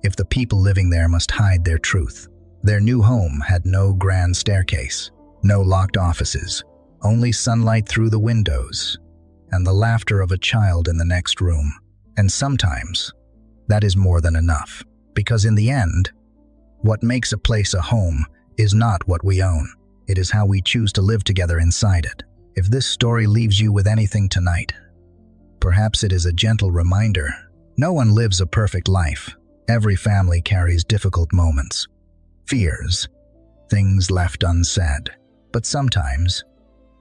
if the people living there must hide their truth. Their new home had no grand staircase, no locked offices, only sunlight through the windows and the laughter of a child in the next room. And sometimes, that is more than enough, because in the end, what makes a place a home is not what we own. It is how we choose to live together inside it. If this story leaves you with anything tonight, perhaps it is a gentle reminder. No one lives a perfect life. Every family carries difficult moments, fears, things left unsaid. But sometimes,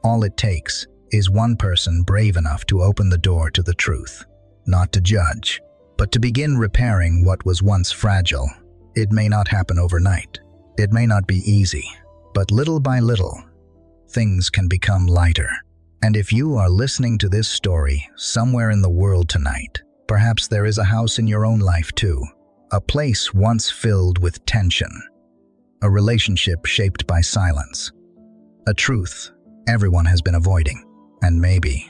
all it takes is one person brave enough to open the door to the truth, not to judge, but to begin repairing what was once fragile. It may not happen overnight. It may not be easy, but little by little, things can become lighter. And if you are listening to this story somewhere in the world tonight, perhaps there is a house in your own life too, a place once filled with tension, a relationship shaped by silence, a truth everyone has been avoiding, and maybe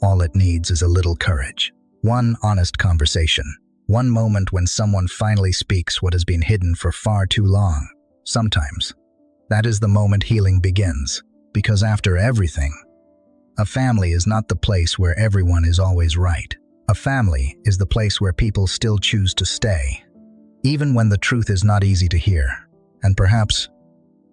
all it needs is a little courage. One honest conversation, one moment when someone finally speaks what has been hidden for far too long. Sometimes, that is the moment healing begins, because after everything, a family is not the place where everyone is always right. A family is the place where people still choose to stay, even when the truth is not easy to hear. And perhaps,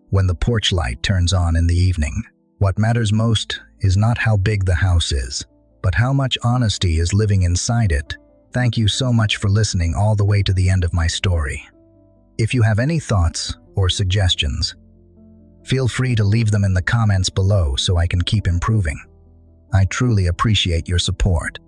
when the porch light turns on in the evening, what matters most is not how big the house is, but how much honesty is living inside it. Thank you so much for listening all the way to the end of my story. If you have any thoughts or suggestions, feel free to leave them in the comments below so I can keep improving. I truly appreciate your support.